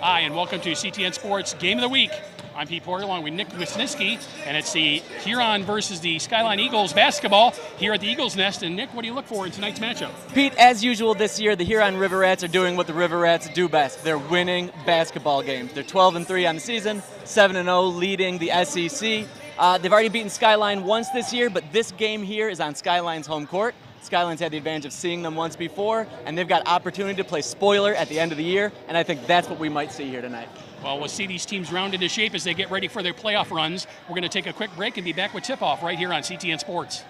Hi, and welcome to CTN Sports Game of the Week. I'm Pete Porter along with Nick Wisniewski, and it's the Huron versus the Skyline Eagles basketball here at the Eagles Nest. And Nick, what do you look for in tonight's matchup? Pete, as usual this year, the Huron River Rats are doing what the River Rats do best. They're winning basketball games. They're 12-3 on the season, 7-0 leading the SEC. They've already beaten Skyline once this year, but this game here is on Skyline's home court. Skyline's had the advantage of seeing them once before, and they've got opportunity to play spoiler at the end of the year, and I think that's what we might see here tonight. Well, we'll see these teams round into shape as they get ready for their playoff runs. We're going to take a quick break and be back with tip-off right here on CTN Sports.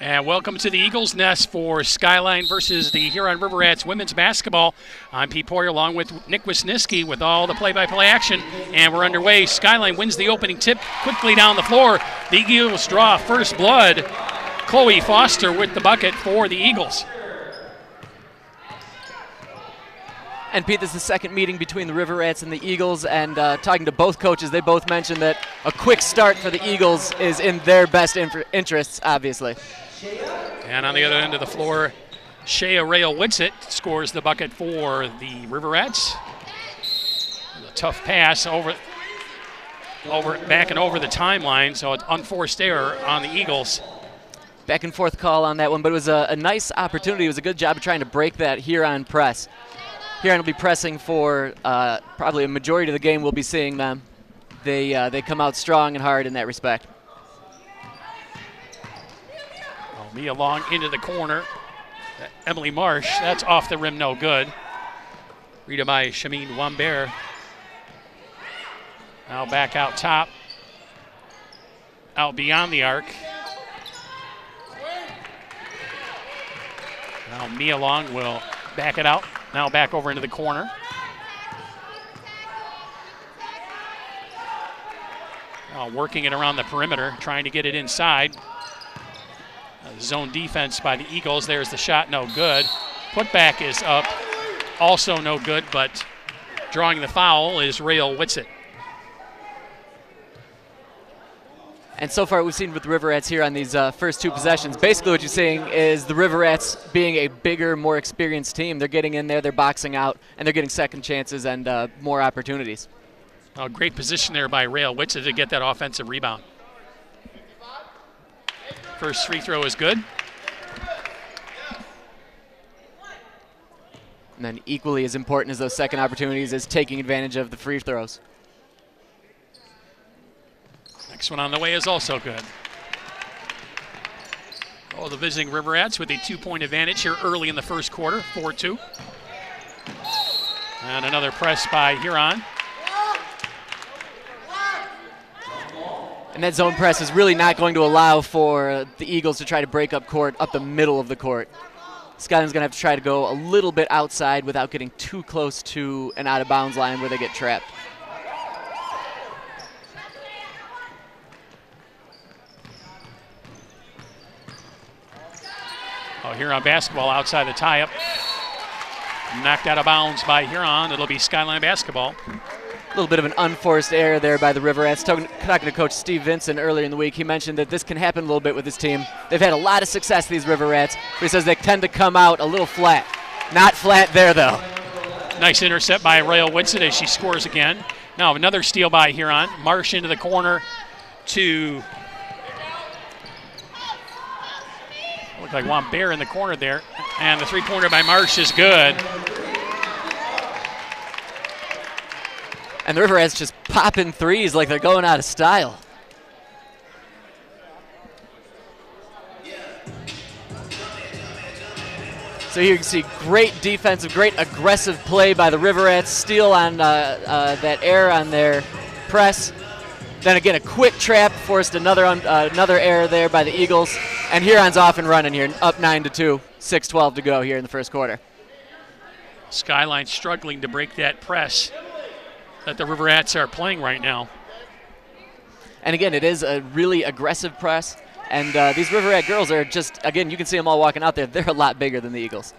And welcome to the Eagles Nest for Skyline versus the Huron River Rats women's basketball. I'm Pete Poirier along with Nick Wisniewski with all the play-by-play action. And we're underway. Skyline wins the opening tip quickly down the floor. The Eagles draw first blood. Chloe Foster with the bucket for the Eagles. And Pete, this is the second meeting between the River Rats and the Eagles, and talking to both coaches, they both mentioned that a quick start for the Eagles is in their best interests, obviously. And on the other end of the floor, Shea Rail-Witsit scores the bucket for the River Rats. A tough pass back and over the timeline, so it's unforced error on the Eagles. Back and forth call on that one, but it was a nice opportunity. It was a good job of trying to break that Huron press. Huron will be pressing for probably a majority of the game. We'll be seeing them. They come out strong and hard in that respect. Mia Long into the corner. Emily Marsh, that's off the rim, no good. Read by Shameen Wambert. Now back out top. Out beyond the arc. Now Mia Long will back it out. Now back over into the corner. Now working it around the perimeter, trying to get it inside. Zone defense by the Eagles. There's the shot, no good. Putback is up, also no good, but drawing the foul is Rail-Witsit. And so far we've seen with the River Rats here on these first two possessions, basically what you're seeing is the River Rats being a bigger, more experienced team. They're getting in there, they're boxing out, and they're getting second chances and more opportunities. A great position there by Rail-Witsit to get that offensive rebound. First free throw is good. And then equally as important as those second opportunities is taking advantage of the free throws. Next one on the way is also good. Oh, the visiting River Rats with a 2-point advantage here early in the first quarter, 4-2. And another press by Huron. And that zone press is really not going to allow for the Eagles to try to break up court up the middle of the court. Skyline's going to have to try to go a little bit outside without getting too close to an out-of-bounds line where they get trapped. Oh, Huron basketball outside the tie-up. Knocked out of bounds by Huron. It'll be Skyline basketball. A little bit of an unforced error there by the River Rats. Talking to Coach Steve Vincent earlier in the week, he mentioned that this can happen a little bit with his team. They've had a lot of success, these River Rats, but he says they tend to come out a little flat. Not flat there, though. Nice intercept by Rail-Witsit as she scores again. Now another steal by Huron. Marsh into the corner to Looked like Juan Bear in the corner there. And the three-pointer by Marsh is good. And the River Rats just popping threes like they're going out of style. So here you can see great defensive, great aggressive play by the River Rats. Steal on that error on their press. Then again, a quick trap forced another error there by the Eagles. And Huron's off and running here, up 9-2, 6:12 to go here in the first quarter. Skyline struggling to break that press that the River Rats are playing right now. And again, it is a really aggressive press. And these River Rat girls are just, again, you can see them all walking out there. They're a lot bigger than the Eagles.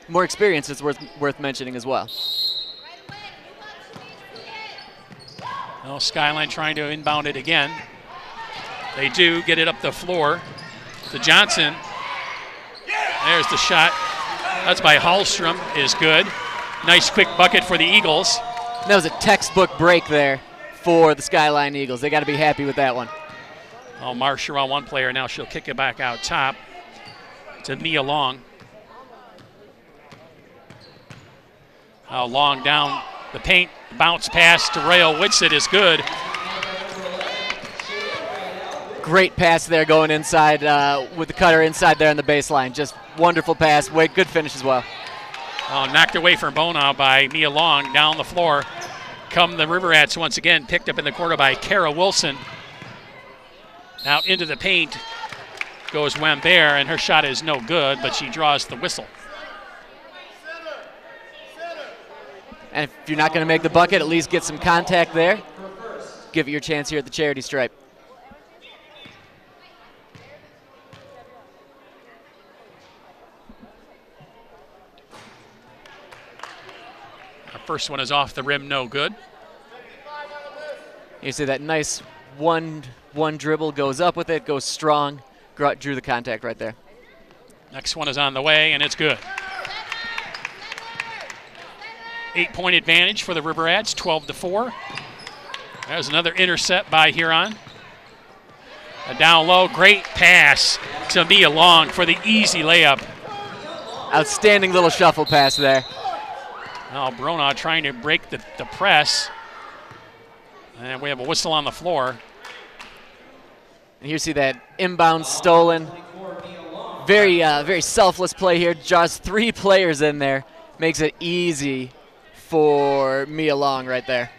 More experience is worth mentioning as well. Well, Skyline trying to inbound it again. They do get it up the floor to Johnson. There's the shot. That's by Hallstrom, is good. Nice quick bucket for the Eagles. That was a textbook break there for the Skyline Eagles. They got to be happy with that one. Oh, Marsh around one player now. She'll kick it back out top to Mia Long. Long down the paint. Bounce pass to Rael Whitsitt is good. Great pass there going inside with the cutter inside there on the baseline. Just wonderful pass. Good finish as well. Knocked away from Bona by Mia Long down the floor. Come the River Rats once again, picked up in the corner by Kara Wilson. Now into the paint goes Wambert, and her shot is no good, but she draws the whistle. And if you're not going to make the bucket, at least get some contact there. Give it your chance here at the charity stripe. Our first one is off the rim, no good. You see that nice one dribble, goes up with it, goes strong, drew the contact right there. Next one is on the way, and it's good. 8-point advantage for the River Rats, 12-4. There's another intercept by Huron. A down low, great pass to Mia Long for the easy layup. Outstanding little shuffle pass there. Now Brona trying to break the press. And we have a whistle on the floor. And here you see that inbound stolen. Very selfless play here. Just 3 players in there. Makes it easy for Mia Long right there.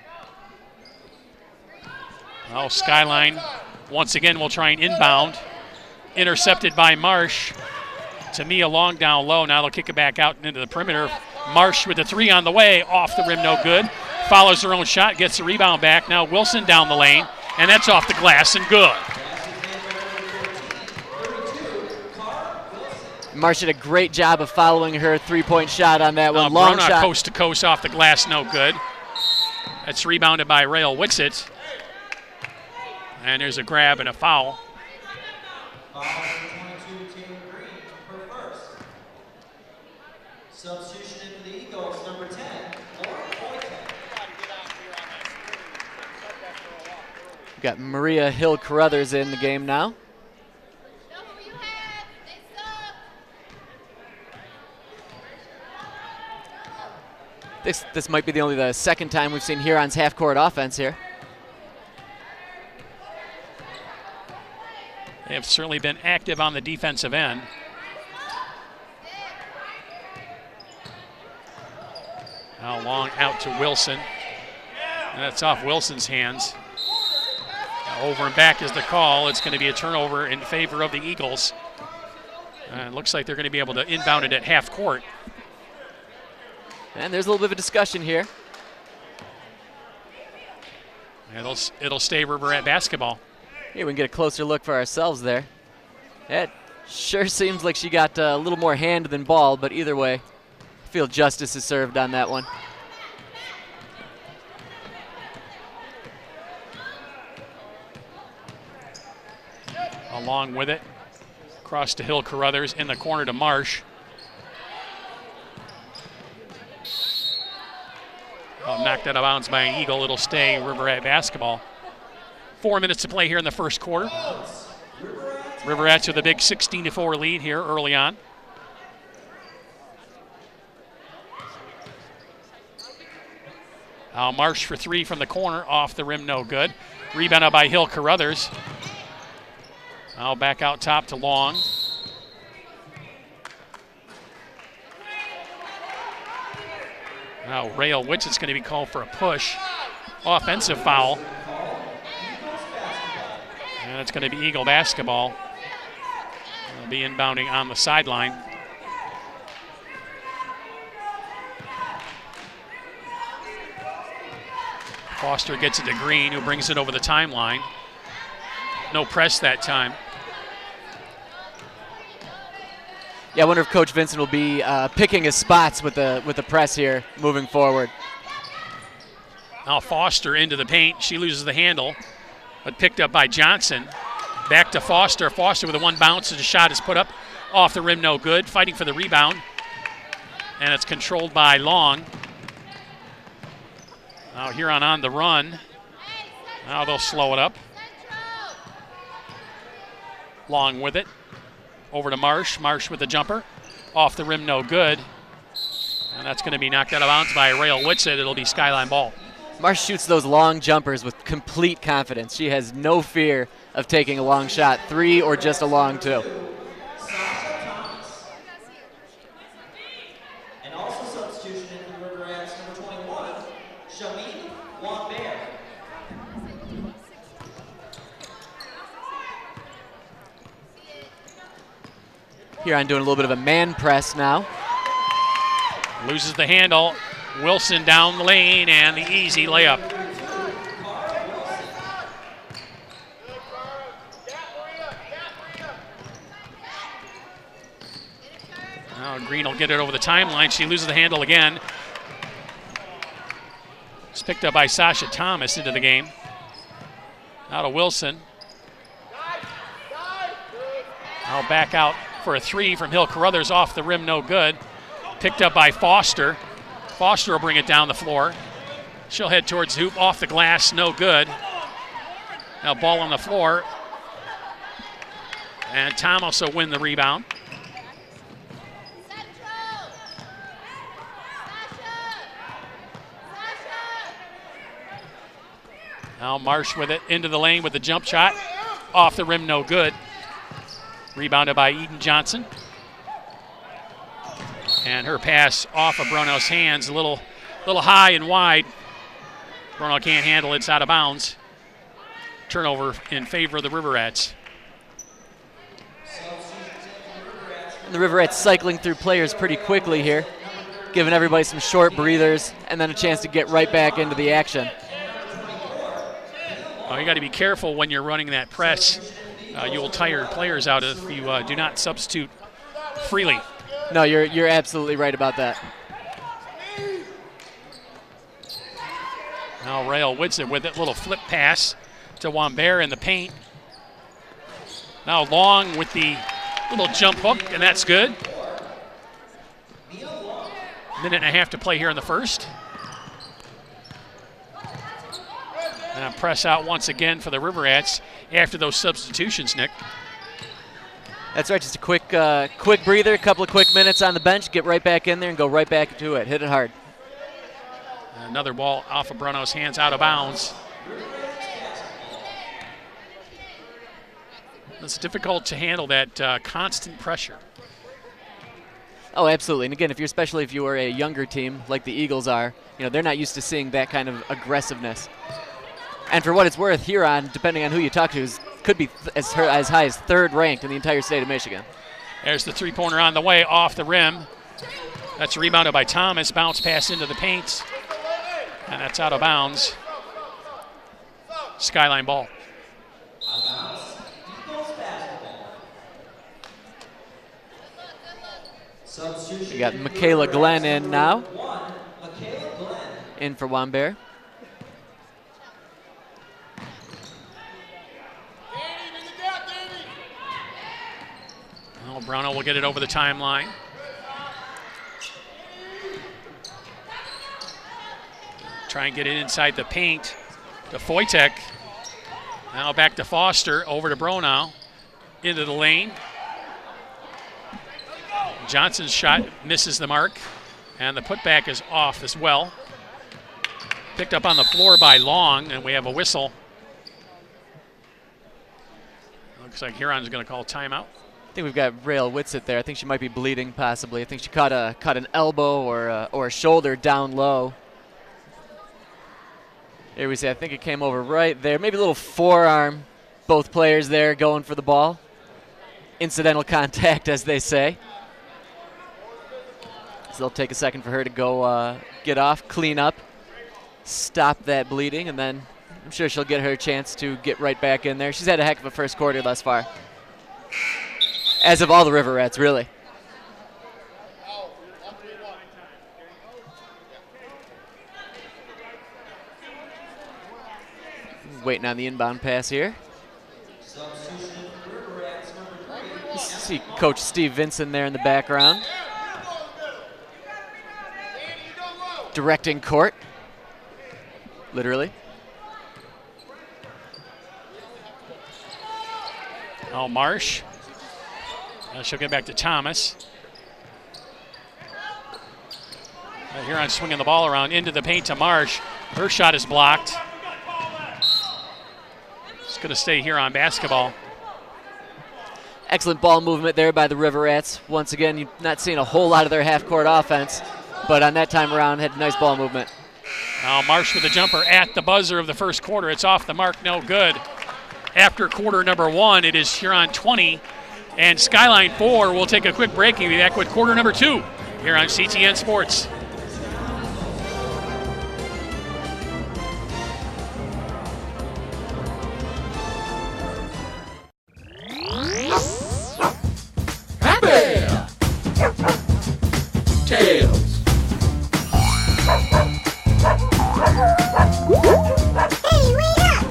Oh, Skyline once again will try and inbound. Intercepted by Marsh to Mia Long down low. Now they'll kick it back out into the perimeter. Marsh with the 3 on the way. Off the rim, no good. Follows her own shot, gets the rebound back. Now Wilson down the lane, and that's off the glass and good. Marsh did a great job of following her 3-point shot on that one. Long Brona shot. coast to coast off the glass, no good. That's rebounded by Rael Whitsitt. And there's a grab and a foul. Substitution in for the Eagles, number 10, We've got Maria Hill Carruthers in the game now. This might be only the second time we've seen Huron's half-court offense here. They have certainly been active on the defensive end. Now Long out to Wilson. And that's off Wilson's hands. Now over and back is the call. It's going to be a turnover in favor of the Eagles. It looks like they're going to be able to inbound it at half court. And there's a little bit of a discussion here. It'll stay River Rat basketball. Here we can get a closer look for ourselves there. It sure seems like she got a little more hand than ball, but either way, I feel justice is served on that one. Along with it, across to Hill Carruthers, in the corner to Marsh. Knocked out of bounds by an Eagle. It'll stay River Rat basketball. 4 minutes to play here in the first quarter. River Rats Riverettes with a big 16-4 lead here early on. Marsh for three from the corner, off the rim, no good. Rebounded by Hill Carruthers. Now back out top to Long. Now Rail Witchett's going to be called for a push. Offensive foul. And it's going to be Eagle basketball. They'll be inbounding on the sideline. Foster gets it to Green, who brings it over the timeline. No press that time. Yeah, I wonder if Coach Vincent will be picking his spots with the press here moving forward. Now Foster into the paint. She loses the handle, but picked up by Johnson. Back to Foster. Foster with a one bounce, and the shot is put up off the rim, no good. Fighting for the rebound, and it's controlled by Long. Now Huron on the run. Now they'll slow it up. Long with it. Over to Marsh. Marsh with the jumper. Off the rim, no good. And that's going to be knocked out of bounds by Rail Witset. It'll be Skyline ball. Marsh shoots those long jumpers with complete confidence. She has no fear of taking a long shot, three or just a long two. And also substitution in the Riverettes, number 21, Shameen Wambert. Huron doing a little bit of a man press now. Loses the handle. Wilson down the lane, and the easy layup. Now Green will get it over the timeline. She loses the handle again. It's picked up by Sasha Thomas into the game. Now to Wilson. Now back out for a three from Hill Carruthers, off the rim, no good. Picked up by Foster. Foster will bring it down the floor. She'll head towards hoop, off the glass, no good. Now ball on the floor. And Thomas will win the rebound. Now Marsh with it into the lane with the jump shot. Off the rim, no good. Rebounded by Eden Johnson. And her pass off of Brownell's hands, a little high and wide. Brownell can't handle it, it's out of bounds. Turnover in favor of the Riverettes. The Riverettes cycling through players pretty quickly here, giving everybody some short breathers and then a chance to get right back into the action. Oh, you got to be careful when you're running that press. You will tire players out if you do not substitute freely. No, you're absolutely right about that. Now Rail Whitson with it, little flip pass to Wambert in the paint. Now Long with the little jump hook, and that's good. Minute and a half to play here in the first. And a press out once again for the Riverettes after those substitutions, Nick. That's right, just a quick breather, a couple of quick minutes on the bench, get right back in there and go right back to it. Hit it hard. Another ball off of Bruno's hands, out of bounds. It's difficult to handle that constant pressure. Oh, absolutely. And again, especially if you are a younger team like the Eagles are, they're not used to seeing that kind of aggressiveness. And for what it's worth, Huron, depending on who you talk to, could be as high as third ranked in the entire state of Michigan. There's the three-pointer on the way, off the rim. That's rebounded by Thomas. Bounce pass into the paint. And that's out of bounds. Skyline ball. We got Michaela Glenn in now. In for Wambert. Well, Brownell will get it over the timeline. Try and get it inside the paint to Foytek. Now back to Foster, over to Brownell. into the lane. Johnson's shot misses the mark, and the putback is off as well. Picked up on the floor by Long, and we have a whistle. Looks like Huron's going to call timeout. I think we've got Rael Whitsitt there. I think she might be bleeding possibly. I think she caught an elbow or a shoulder down low. Here we see, I think it came over right there. Maybe a little forearm. Both players there going for the ball. Incidental contact, as they say. So it'll take a second for her to go get off, clean up, stop that bleeding, and then I'm sure she'll get her chance to get right back in there. She's had a heck of a first quarter thus far. As of all the River Rats, really. Waiting on the inbound pass here. See Coach Steve Vinson there in the background. Directing court. Literally. Oh, Marsh. She'll get back to Thomas. Huron swinging the ball around into the paint to Marsh. Her shot is blocked. It's going to stay Huron basketball. Excellent ball movement there by the River Rats. Once again, you're not seeing a whole lot of their half-court offense, but on that time around, had nice ball movement. Now Marsh with a jumper at the buzzer of the first quarter. It's off the mark, no good. After quarter number one, it is Huron 20 and Skyline 4. We'll take a quick break and be back with quarter number 2 here on CTN Sports. Tails. Hey, wait up!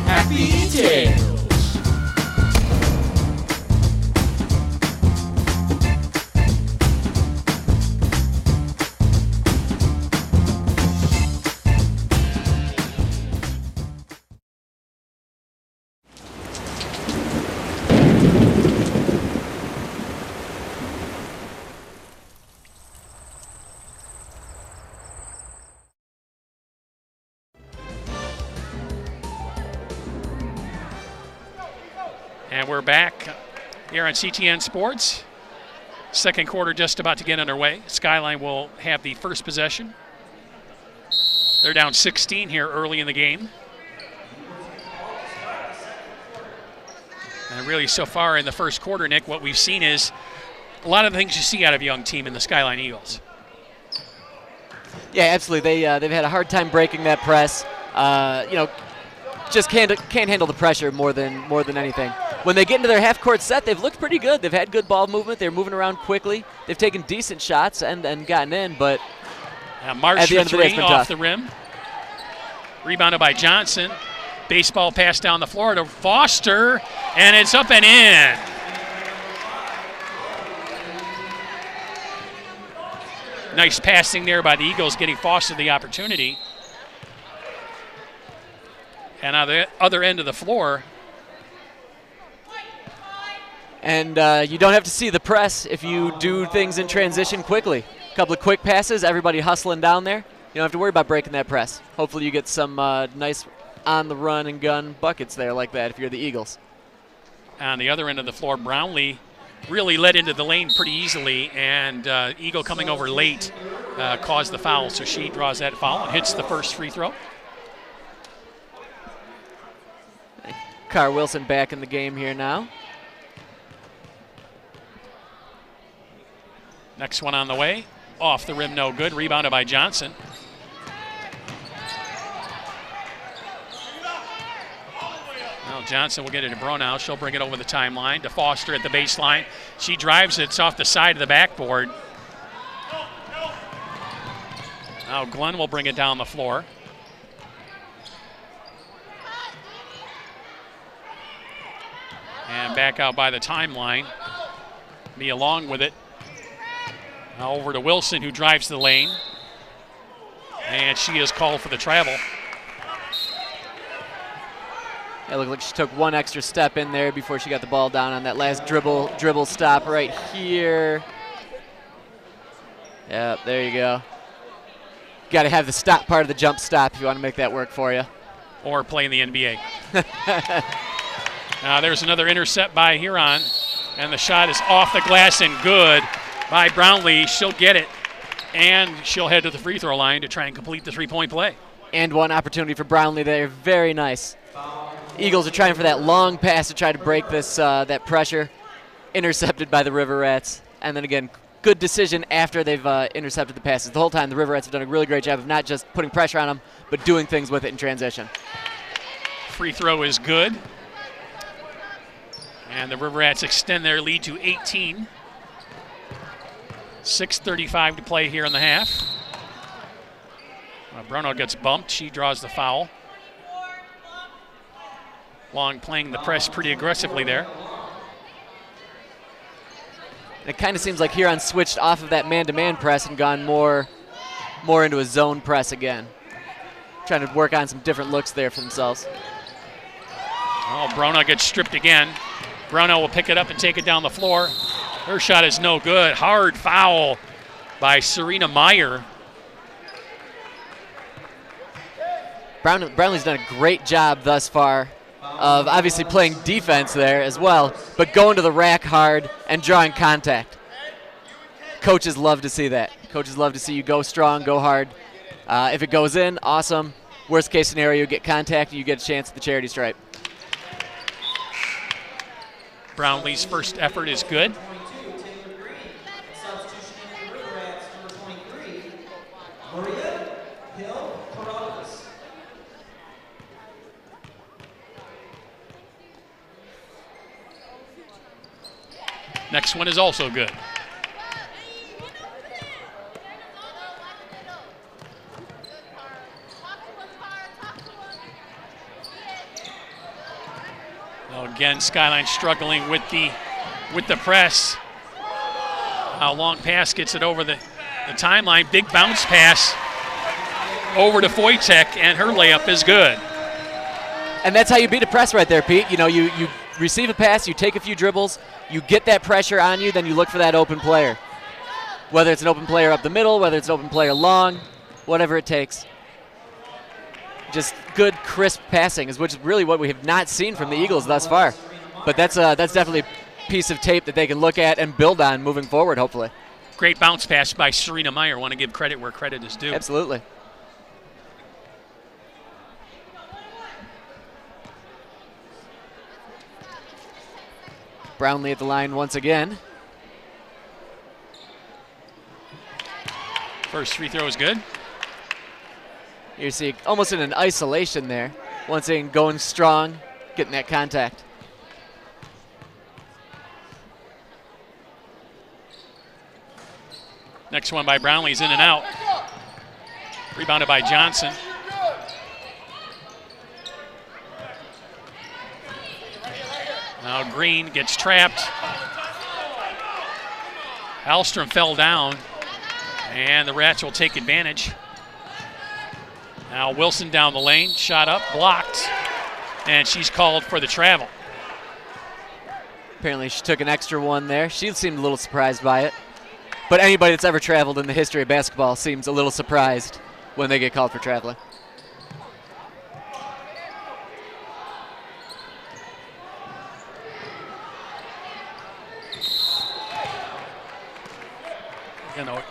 Happy Tails. And we're back here on CTN Sports. Second quarter just about to get underway. Skyline will have the first possession. They're down 16 here early in the game. And really so far in the first quarter, Nick, what we've seen is a lot of the things you see out of a young team in the Skyline Eagles. Yeah, absolutely. They've had a hard time breaking that press. Just can't handle the pressure more than anything. When they get into their half-court set, they've looked pretty good. They've had good ball movement. They're moving around quickly. They've taken decent shots and gotten in, but March at the end of the day, it's been off tough. the rim. Rebounded by Johnson. Baseball pass down the floor to Foster, and it's up and in. Nice passing there by the Eagles, getting Foster the opportunity. And on the other end of the floor. And you don't have to see the press if you do things in transition quickly. A couple of quick passes, everybody hustling down there. You don't have to worry about breaking that press. Hopefully you get some nice on-the-run and gun buckets there like that if you're the Eagles. On the other end of the floor, Brownlee really led into the lane pretty easily, and Eagle coming over late caused the foul. So she draws that foul and hits the first free throw. Carr Wilson back in the game here now. Next one on the way. Off the rim, no good. Rebounded by Johnson. Well, Johnson will get it to Bronow. She'll bring it over the timeline to Foster at the baseline. She drives it. It's off the side of the backboard. Now Glenn will bring it down the floor. And back out by the timeline. Me along with it. Now over to Wilson, who drives the lane. And she is called for the travel. It looked like she took one extra step in there before she got the ball down on that last dribble stop right here. Yep, there you go. Got to have the stop part of the jump stop if you want to make that work for you. Or play in the NBA. There's another intercept by Huron, and the shot is off the glass and good by Brownlee. She'll get it, and she'll head to the free throw line to try and complete the three-point play. And one opportunity for Brownlee there. Very nice. Eagles are trying for that long pass to try to break this that pressure. Intercepted by the River Rats. And then again, good decision after they've intercepted the passes. The whole time the River Rats have done a really great job of not just putting pressure on them, but doing things with it in transition. Free throw is good. And the River Rats extend their lead to 18. 6:35 to play here in the half. Bruno gets bumped. She draws the foul. Long playing the press pretty aggressively there. It kind of seems like Huron switched off of that man-to-man press and gone more into a zone press again. Trying to work on some different looks there for themselves. Oh, Bruno gets stripped again. Bruno will pick it up and take it down the floor. Her shot is no good. Hard foul by Serena Meyer. Brownlee's done a great job thus far of obviously playing defense there as well, but going to the rack hard and drawing contact. Coaches love to see that. Coaches love to see you go strong, go hard. If it goes in, awesome. Worst case scenario, you get contact, you get a chance at the charity stripe. Brownlee's first effort is good. Next one is also good. Well, again, Skyline struggling with the press. Long pass gets it over the timeline. Big bounce pass over to Foytek, and her layup is good. And that's how you beat a press right there, Pete. You know, you receive a pass, you take a few dribbles, you get that pressure on you, then you look for that open player. Whether it's an open player up the middle, whether it's an open player long, whatever it takes. Just good, crisp passing is which is really what we have not seen from the Eagles thus far. But that's definitely a piece of tape that they can look at and build on moving forward, hopefully. Great bounce pass by Serena Meyer. Want to give credit where credit is due. Absolutely. Brownlee at the line once again. First free throw is good. You see almost in an isolation there. Once again, going strong, getting that contact. Next one by Brownlee's in and out. Rebounded by Johnson. Now Green gets trapped. Alstrom fell down, and the Rats will take advantage. Now Wilson down the lane, shot up, blocked, and she's called for the travel. Apparently she took an extra one there. She seemed a little surprised by it. But anybody that's ever traveled in the history of basketball seems a little surprised when they get called for traveling.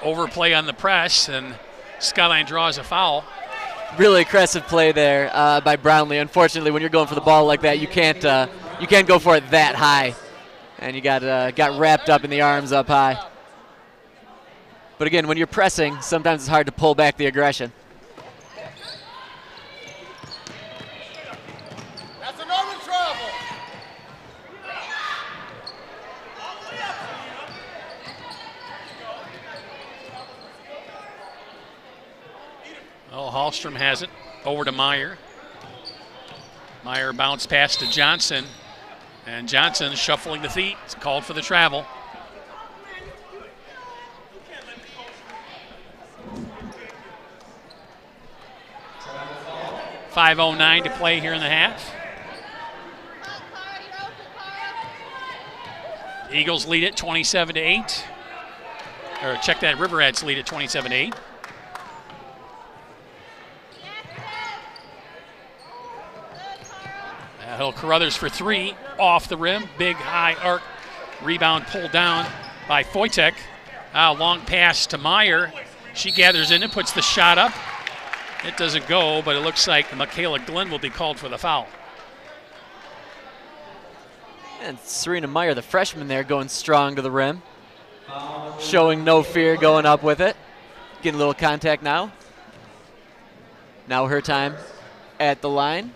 Overplay on the press, and Skyline draws a foul. Really aggressive play there by Brownlee. Unfortunately, when you're going for the ball like that, you can't go for it that high, and you got wrapped up in the arms up high. But again, when you're pressing, sometimes it's hard to pull back the aggression. That's another travel. Well, Hallstrom has it. Over to Meyer. Meyer bounce pass to Johnson. And Johnson shuffling the feet. It's called for the travel. .509 to play here in the half. Eagles lead it 27-8. Or check that, River Rats lead it 27-8. Hill Carruthers for three, off the rim, big high arc, rebound pulled down by Foytek. Long pass to Meyer. She gathers in and puts the shot up. It doesn't go, but it looks like Michaela Glenn will be called for the foul. And Serena Meyer, the freshman there, going strong to the rim. Showing no fear going up with it. Getting a little contact now. Now her time at the line.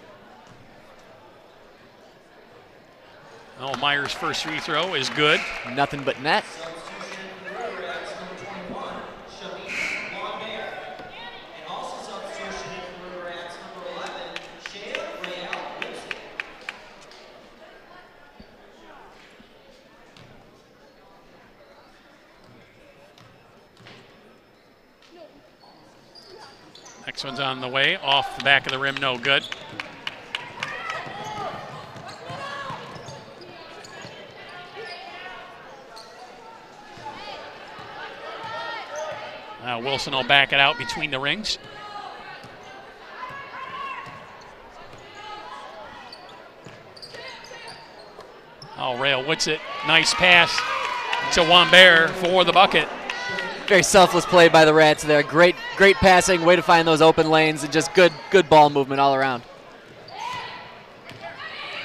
Oh, Meyer's first free throw is good. Nothing but net. Next one's on the way, off the back of the rim, no good. Wilson will back it out between the rings. Oh, Rail Whitsitt, nice pass to Wambert for the bucket. Very selfless play by the Rats there. Great passing, way to find those open lanes, and just good ball movement all around.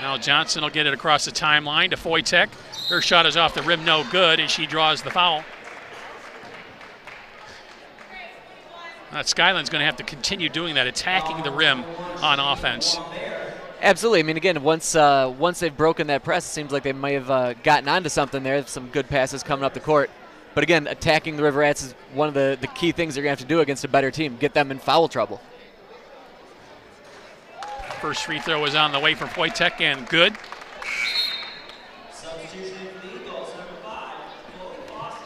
Now Johnson will get it across the timeline to Foytek. Her shot is off the rim, no good, and she draws the foul. Skyline's going to have to continue doing that, attacking the rim on offense. Absolutely. I mean, again, once they've broken that press, it seems like they may have gotten onto something there. Some good passes coming up the court. But again, attacking the River Rats is one of the key things they're going to have to do against a better team, get them in foul trouble. First free throw is on the way for Foytek and good. Substitution for the Eagles, number 5, Chloe Foster.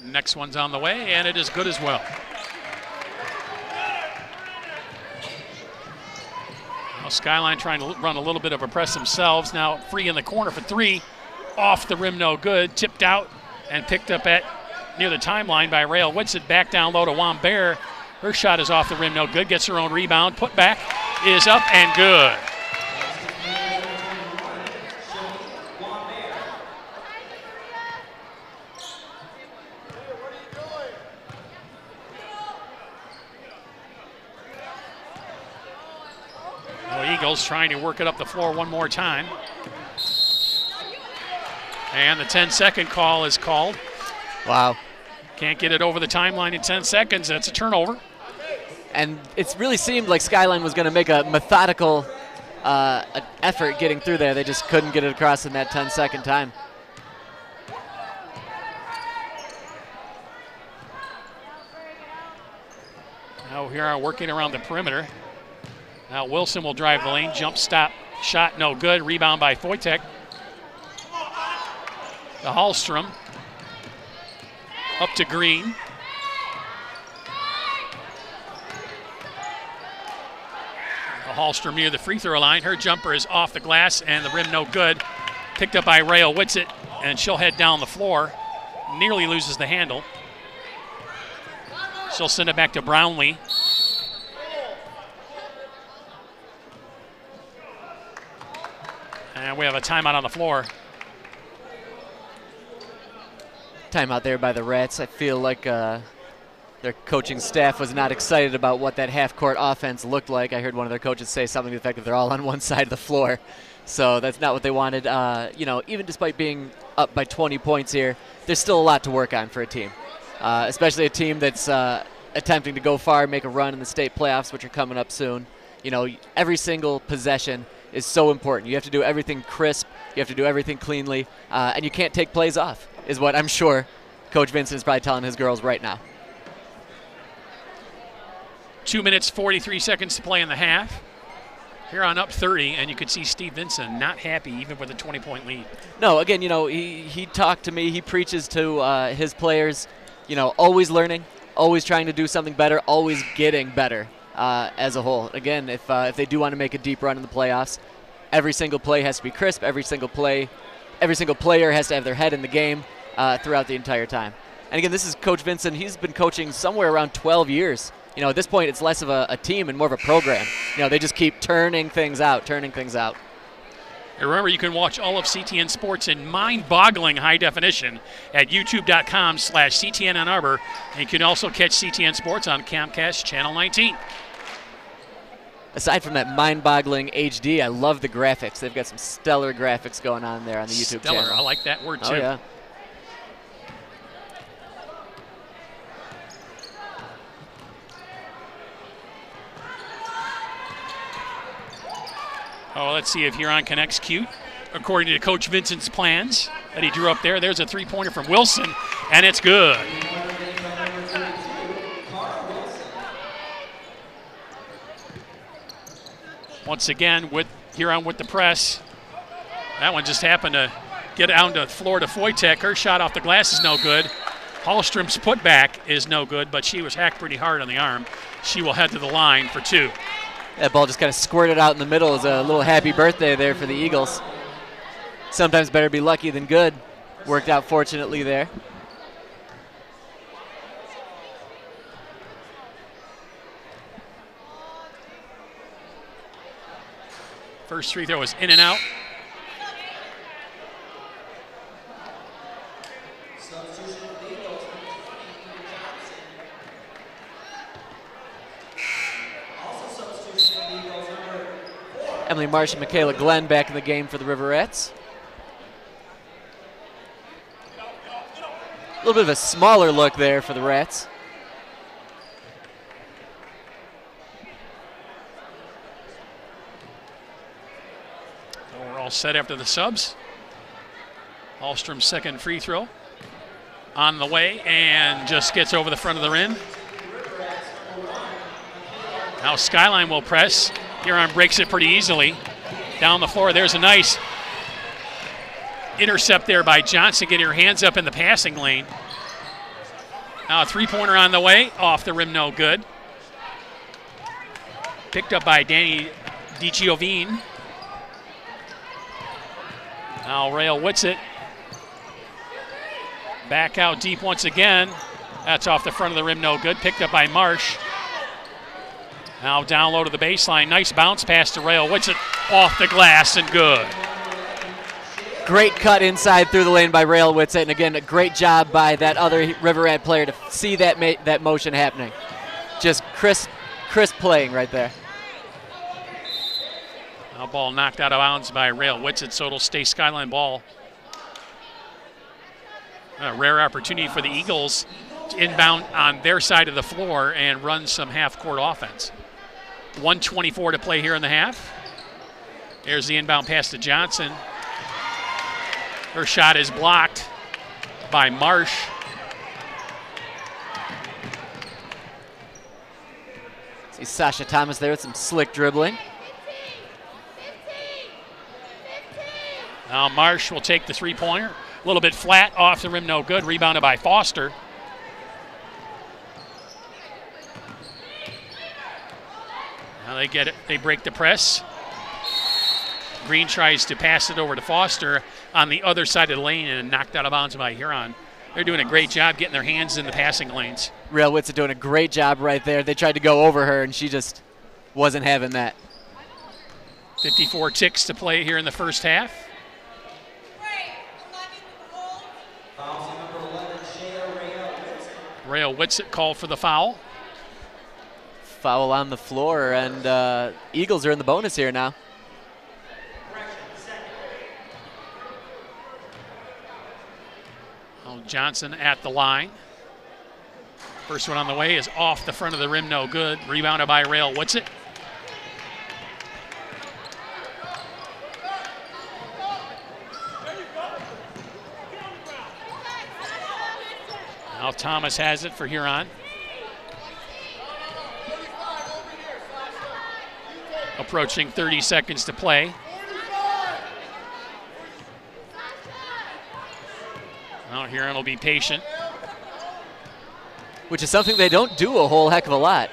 Next one's on the way, and it is good as well. Now Skyline trying to run a little bit of a press themselves. Now free in the corner for three. Off the rim, no good. Tipped out and picked up at near the timeline by Rail Whitsitt. Back down low to Wambert. Her shot is off the rim, no good. Gets her own rebound. Put back is up and good. Eagles trying to work it up the floor one more time. And the 10-second call is called. Wow. Can't get it over the timeline in 10 seconds. That's a turnover. And it's really seemed like Skyline was going to make a methodical effort getting through there. They just couldn't get it across in that 10-second time. Now Huron working around the perimeter. Now Wilson will drive the lane. Jump stop shot, no good. Rebound by Foytek. The Hallstrom. Up to Green. The Hallstrom near the free throw line. Her jumper is off the glass and the rim no good. Picked up by Rail Whitsitt, and she'll head down the floor. Nearly loses the handle. She'll send it back to Brownlee. And we have a timeout on the floor. Timeout there by the Rats. I feel like their coaching staff was not excited about what that half-court offense looked like. I heard one of their coaches say something to the effect that they're all on one side of the floor. So that's not what they wanted. Even despite being up by 20 points here, there's still a lot to work on for a team, especially a team that's attempting to go far, make a run in the state playoffs, which are coming up soon. Every single possession is so important. You have to do everything crisp. You have to do everything cleanly. And you can't take plays off, is what I'm sure Coach Vincent is probably telling his girls right now. 2 minutes, 43 seconds to play in the half. Huron up 30, and you could see Steve Vincent not happy even with a 20-point lead. No, again, he talked to me. He preaches to his players, always learning, always trying to do something better, always getting better as a whole. Again, if they do want to make a deep run in the playoffs, every single play has to be crisp. Every single player has to have their head in the game throughout the entire time. And again, this is Coach Vincent. He's been coaching somewhere around 12 years. At this point, it's less of a team and more of a program. They just keep turning things out. And remember, you can watch all of CTN Sports in mind-boggling high definition at youtube.com/CTN on Arbor. And you can also catch CTN Sports on Comcast Channel 19. Aside from that mind-boggling HD, I love the graphics. They've got some stellar graphics going on there on the YouTube channel. I like that word, too. Oh, yeah. Oh, let's see if Huron can execute according to Coach Vincent's plans that he drew up there. There's a three-pointer from Wilson, and it's good. Once again, with Huron with the press. That one just happened to get down to Florida Foytek. Her shot off the glass is no good. Hallstrom's putback is no good, but she was hacked pretty hard on the arm. She will head to the line for two. That ball just kind of squirted out in the middle. It was a little happy birthday there for the Eagles. Sometimes better be lucky than good. Worked out fortunately there. First free throw was in and out. Emily Marsh and Michaela Glenn back in the game for the Riverettes. A little bit of a smaller look there for the Rats. So we're all set after the subs. Hallstrom's second free throw on the way and just gets over the front of the rim. Now Skyline will press. Huron breaks it pretty easily. Down the floor, there's a nice intercept there by Johnson, getting her hands up in the passing lane. Now a three-pointer on the way, off the rim, no good. Picked up by Danny DiGiovine. Now Rael Whitsitt. Back out deep once again. That's off the front of the rim, no good. Picked up by Marsh. Now down low to the baseline. Nice bounce pass to Rael Whitsitt, off the glass and good. Great cut inside through the lane by Rael Whitsitt, and again, a great job by that other River Rat player to see that motion happening. Just crisp playing right there. Now ball knocked out of bounds by Rael Whitsitt, so it'll stay Skyline ball. A rare opportunity for the Eagles to inbound on their side of the floor and run some half-court offense. 1:24 to play here in the half. There's the inbound pass to Johnson. Her shot is blocked by Marsh. See Sasha Thomas there with some slick dribbling. Now Marsh will take the three-pointer. A little bit flat, off the rim, no good. Rebounded by Foster. Now they get it. They break the press. Green tries to pass it over to Foster on the other side of the lane and knocked out of bounds by Huron. They're doing a great job getting their hands in the passing lanes. Rael Whitsitt doing a great job right there. They tried to go over her, and she just wasn't having that. 54 ticks to play here in the first half. Rael Whitsitt called for the foul. Foul on the floor, and Eagles are in the bonus here now. Johnson at the line. First one on the way is off the front of the rim, no good. Rebounded by Rael Whitsitt. Now Thomas has it for Huron. Approaching 30 seconds to play. Now Huron will be patient. which is something they don't do a whole heck of a lot.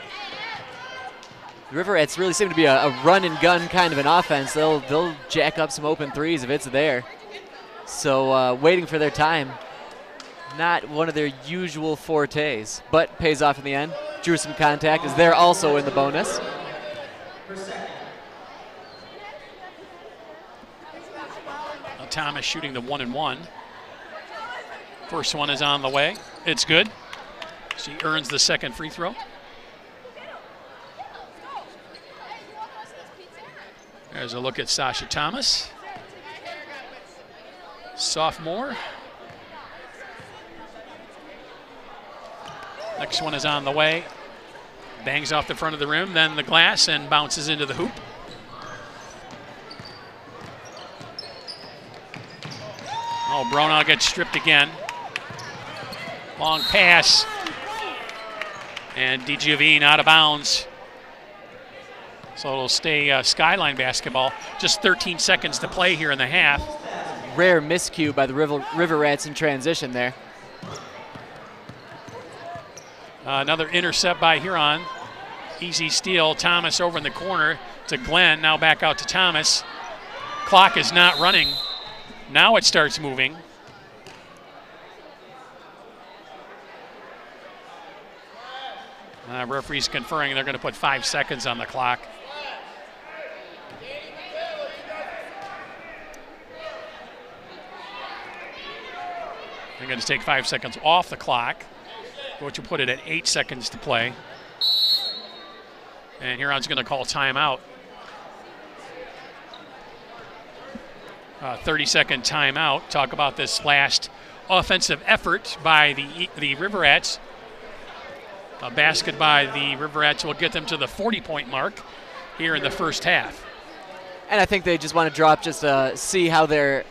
The River Rats really seem to be a run and gun kind of an offense. They'll jack up some open threes if it's there. So waiting for their time, not one of their usual fortes, but pays off in the end. Drew some contact, is there also in the bonus. Thomas shooting the 1-and-1. First one is on the way. It's good. She earns the second free throw. There's a look at Sasha Thomas. Sophomore. Next one is on the way. Bangs off the front of the rim, then the glass, and bounces into the hoop. Oh, Bronow gets stripped again. Long pass. And DiGiovine out of bounds. So it'll stay Skyline basketball. Just 13 seconds to play here in the half. Rare miscue by the River Rats in transition there. Another intercept by Huron. Easy steal. Thomas over in the corner to Glenn. Now back out to Thomas. Clock is not running. Now it starts moving. Referee's conferring they're going to put 5 seconds on the clock. They're going to take 5 seconds off the clock, which will put it at 8 seconds to play. And Huron's going to call timeout. 30-second timeout. Talk about this last offensive effort by the River Rats. A basket by the River Rats will get them to the 40-point mark here in the first half. And I think they just want to drop just to see how their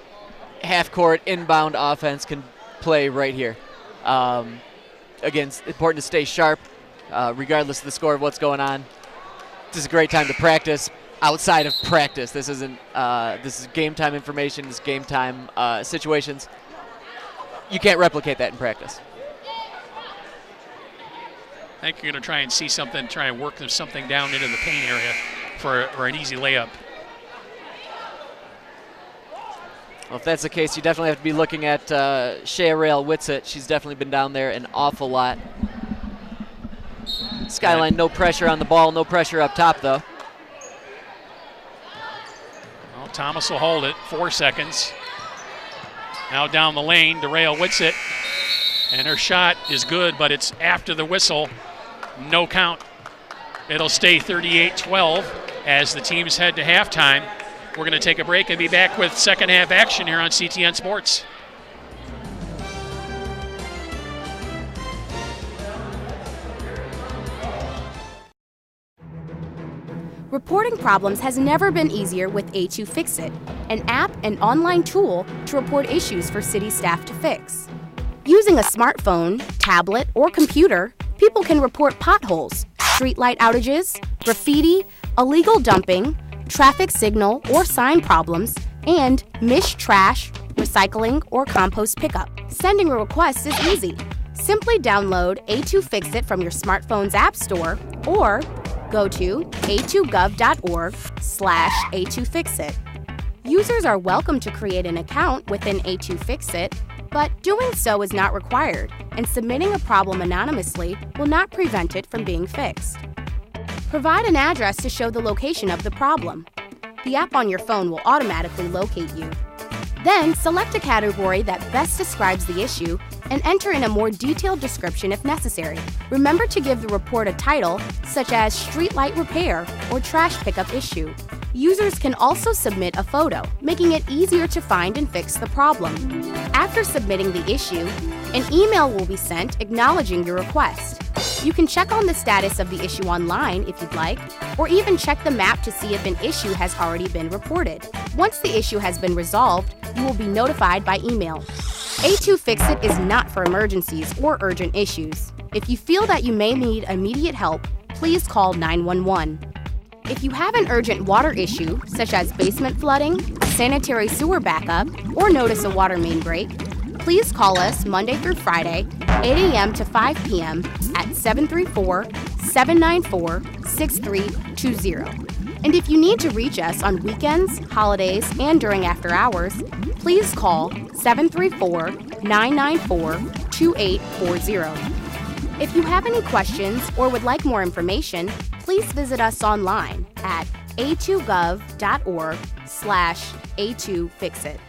half-court inbound offense can play right here. Again, it's important to stay sharp regardless of the score of what's going on. This is a great time to practice outside of practice. This isn't. This is game time information. This is game time situations. You can't replicate that in practice. I think you're going to try and see something, try and work something down into the paint area for an easy layup. Well, if that's the case, you definitely have to be looking at Shayrael Whitsett. She's definitely been down there an awful lot. Skyline, no pressure on the ball, no pressure up top, though. Well, Thomas will hold it. 4 seconds. Now down the lane to Rael Whitsett. And her shot is good, but it's after the whistle. No count. It'll stay 38-12 as the teams head to halftime. We're going to take a break and be back with second half action here on CTN Sports. Reporting problems has never been easier with A2 Fix-It, an app and online tool to report issues for city staff to fix. Using a smartphone, tablet, or computer, people can report potholes, streetlight outages, graffiti, illegal dumping, traffic signal or sign problems, and missed trash, recycling, or compost pickup. Sending a request is easy. Simply download A2 Fix-It from your smartphone's app store or go to a2gov.org/A2Fixit. Users are welcome to create an account within A2 Fix-It, but doing so is not required, and submitting a problem anonymously will not prevent it from being fixed. Provide an address to show the location of the problem. The app on your phone will automatically locate you. Then select a category that best describes the issue and enter in a more detailed description if necessary. Remember to give the report a title, such as Streetlight Repair or Trash Pickup Issue. Users can also submit a photo, making it easier to find and fix the problem. After submitting the issue, an email will be sent acknowledging your request. You can check on the status of the issue online if you'd like, or even check the map to see if an issue has already been reported. Once the issue has been resolved, you will be notified by email. A2 Fix-It is not for emergencies or urgent issues. If you feel that you may need immediate help, please call 911. If you have an urgent water issue, such as basement flooding, sanitary sewer backup, or notice a water main break, Please call us Monday through Friday, 8 a.m. to 5 p.m. at 734-794-6320. And if you need to reach us on weekends, holidays, and during after hours, please call 734-994-2840. If you have any questions or would like more information, please visit us online at a2gov.org/A2Fixit.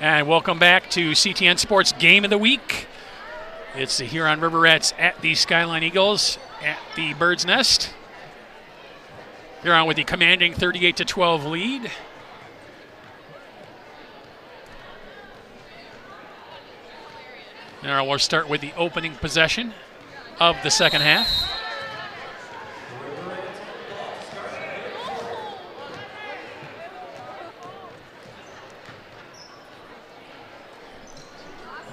And welcome back to CTN Sports Game of the Week. It's the Huron River Rats at the Skyline Eagles at the Bird's Nest. Huron with the commanding 38-12 lead. Now we'll start with the opening possession of the second half.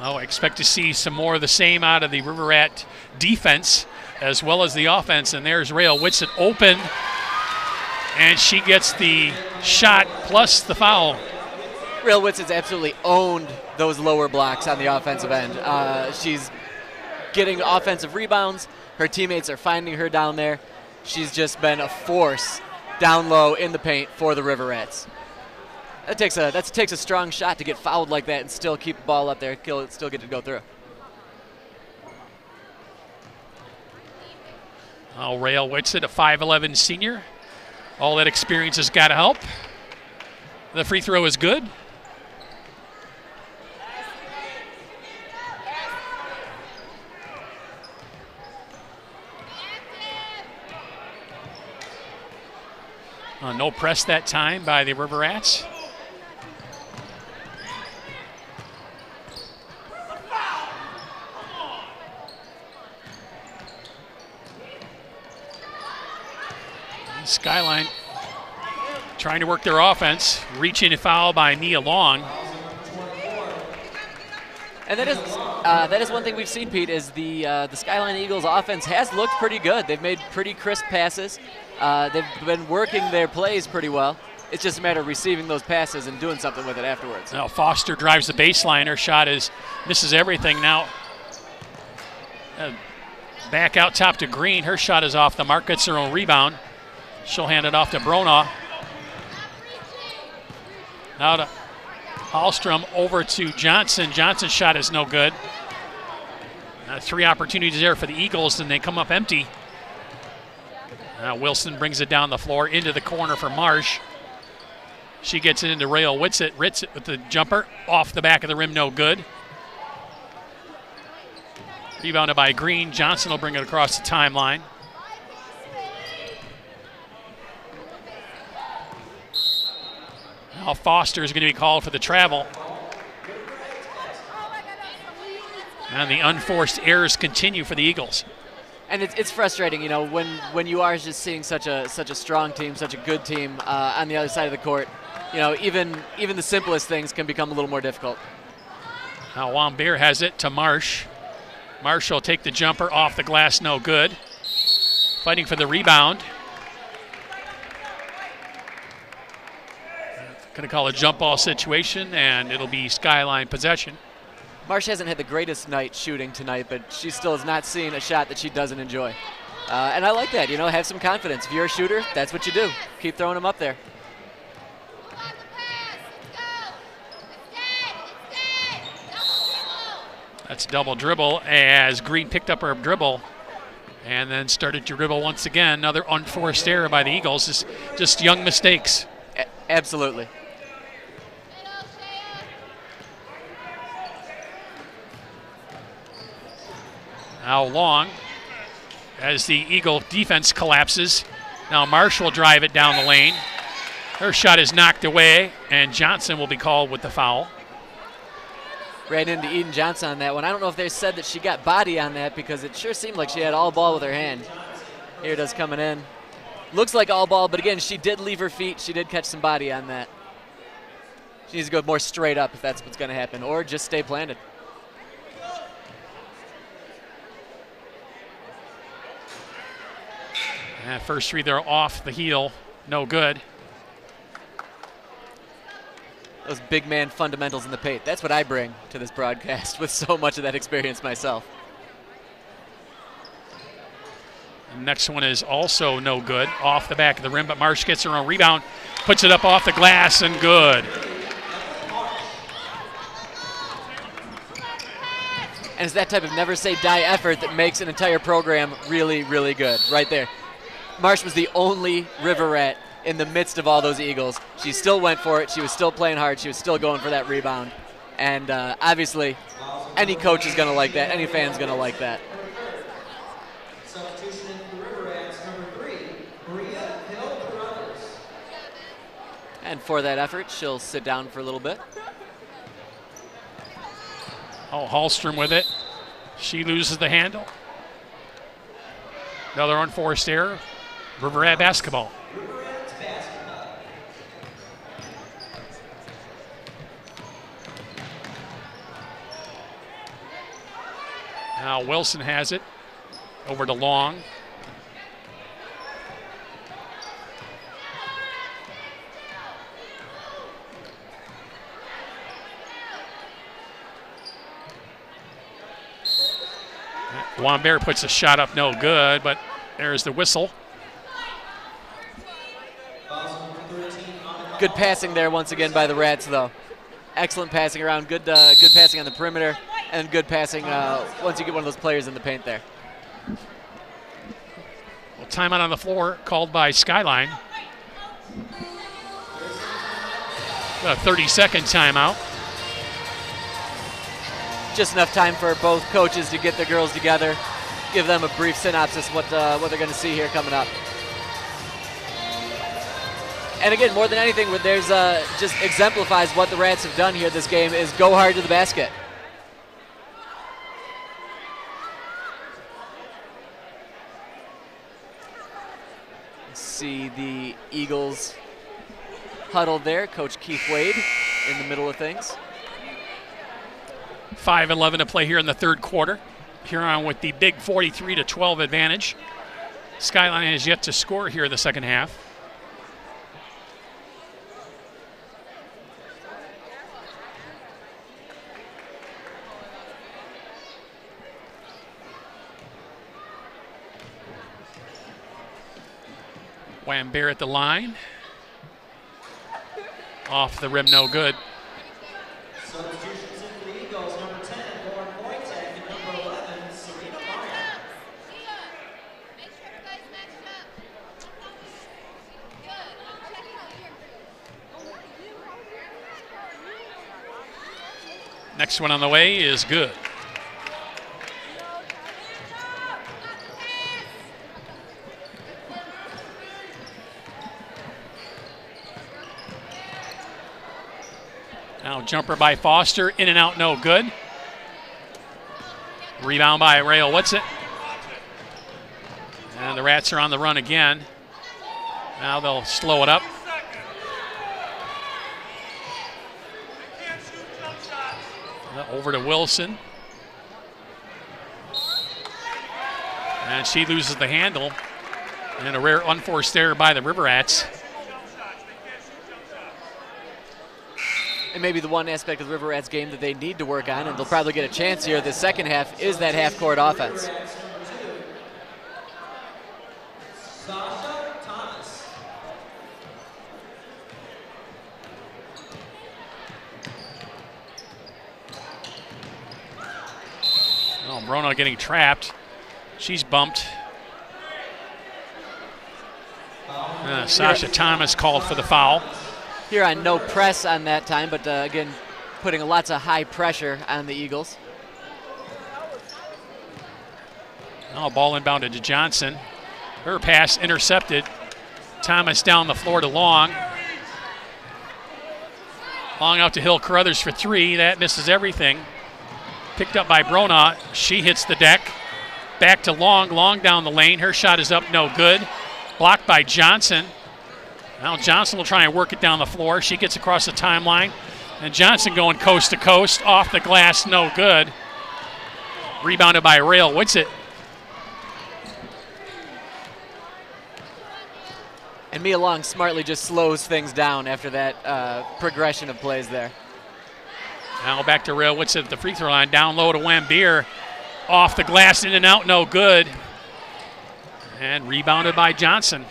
I expect to see some more of the same out of the River Rat defense as well as the offense. And there's Rael Whitsitt open, and she gets the shot plus the foul. Rael Whitsitt's absolutely owned those lower blocks on the offensive end. She's getting offensive rebounds. Her teammates are finding her down there. She's just been a force down low in the paint for the River Rats. That takes a strong shot to get fouled like that and still keep the ball up there, still get to go through. Oh, Rael Whitsitt, a 5'11 senior. All that experience has got to help. The free throw is good. No press that time by the River Rats. Skyline trying to work their offense, reaching a foul by Nia Long. And that is one thing we've seen, Pete, is the Skyline Eagles offense has looked pretty good. They've made pretty crisp passes. They've been working their plays pretty well. It's just a matter of receiving those passes and doing something with it afterwards. Now Foster drives the baseline. Her shot misses everything. Now back out top to Green. Her shot is off the mark, gets her own rebound. She'll hand it off to Brona. Now to Hallstrom over to Johnson. Johnson's shot is no good. 3 opportunities there for the Eagles, and they come up empty. Now Wilson brings it down the floor into the corner for Marsh. She gets it into Rael Whitsitt. Whitsitt with the jumper off the back of the rim, no good. Rebounded by Green. Johnson will bring it across the timeline. Now Foster is going to be called for the travel. And the unforced errors continue for the Eagles. And it's frustrating, you know, when you are just seeing such a strong team, such a good team on the other side of the court. You know, even the simplest things can become a little more difficult. Now Wambeer has it to Marsh. Marsh will take the jumper off the glass, no good. Fighting for the rebound. Going to call a jump ball situation, and it'll be Skyline possession. Marsh hasn't had the greatest night shooting tonight, but she still has not seen a shot that she doesn't enjoy. And I like that, you know, have some confidence. If you're a shooter, that's what you do. Keep throwing them up there. That's double dribble as Green picked up her dribble and then started to dribble once again. Another unforced error by the Eagles. Just young mistakes. Absolutely. Now Long, as the Eagle defense collapses. Now Marsh will drive it down the lane. Her shot is knocked away, and Johnson will be called with the foul. ran into Eden Johnson on that one. I don't know if they said that she got body on that because it sure seemed like she had all ball with her hand. Here it is coming in. Looks like all ball, but again, she did leave her feet. She did catch some body on that. She needs to go more straight up if that's what's going to happen, or just stay planted. And first three there off the heel, no good. Those big man fundamentals in the paint. That's what I bring to this broadcast with so much of that experience myself. The next one is also no good, off the back of the rim, but Marsh gets her own rebound, puts it up off the glass, and good. And it's that type of never say die effort that makes an entire program really, really good, right there. Marsh was the only River Rat in the midst of all those Eagles. She still went for it. She was still playing hard. She was still going for that rebound. And obviously, any coach is going to like that. Any fan's going to like that. Substitution in the River Rats, number 3, Maria Hill-Carruthers. And for that effort, she'll sit down for a little bit. Oh, Hallstrom with it. She loses the handle. Another unforced error. River Rat basketball. Now Wilson has it. Over to Long. Wambert puts a shot up, no good, but there's the whistle. Good passing there once again by the Rats, though. Excellent passing around, good passing on the perimeter, and good passing once you get one of those players in the paint there. Well, timeout on the floor called by Skyline. A 30-second timeout. Just enough time for both coaches to get their girls together, give them a brief synopsis what they're going to see here coming up. And again, more than anything, there's just exemplifies what the Rats have done here this game is go hard to the basket. See the Eagles huddled there. Coach Keith Wade in the middle of things. 5:11 to play here in the third quarter. Huron with the big 43-12 advantage. Skyline has yet to score here in the second half. Wambert at the line. Off the rim, no good. Substitutions in for the Eagles, number 10, Lauren Wojtek, and number 11, Serena Meyer. Next one on the way is good. Now jumper by Foster, in and out, no good. Rebound by Rail Whatsit. And the Rats are on the run again. Now they'll slow it up. Over to Wilson. And she loses the handle. And a rare unforced error by the River Rats. And maybe the one aspect of the River Rats game that they need to work on, and they'll probably get a chance here this second half, is that half-court offense. Sasha Thomas. Oh, Brona getting trapped. She's bumped. Sasha Thomas called for the foul. Here on no press on that time, but again, putting lots of high pressure on the Eagles. Oh, ball inbounded to Johnson. Her pass intercepted. Thomas down the floor to Long. Long out to Hill Carruthers for three. That misses everything. Picked up by Brona. She hits the deck. Back to Long. Long down the lane. Her shot is up, no good. Blocked by Johnson. Now Johnson will try and work it down the floor. She gets across the timeline. And Johnson going coast to coast. Off the glass, no good. Rebounded by Rail Whitsitt. And Mia Long smartly just slows things down after that progression of plays there. Now back to Rail Whitsitt at the free throw line. Down low to Wambier. Off the glass, in and out, no good. And rebounded by Johnson.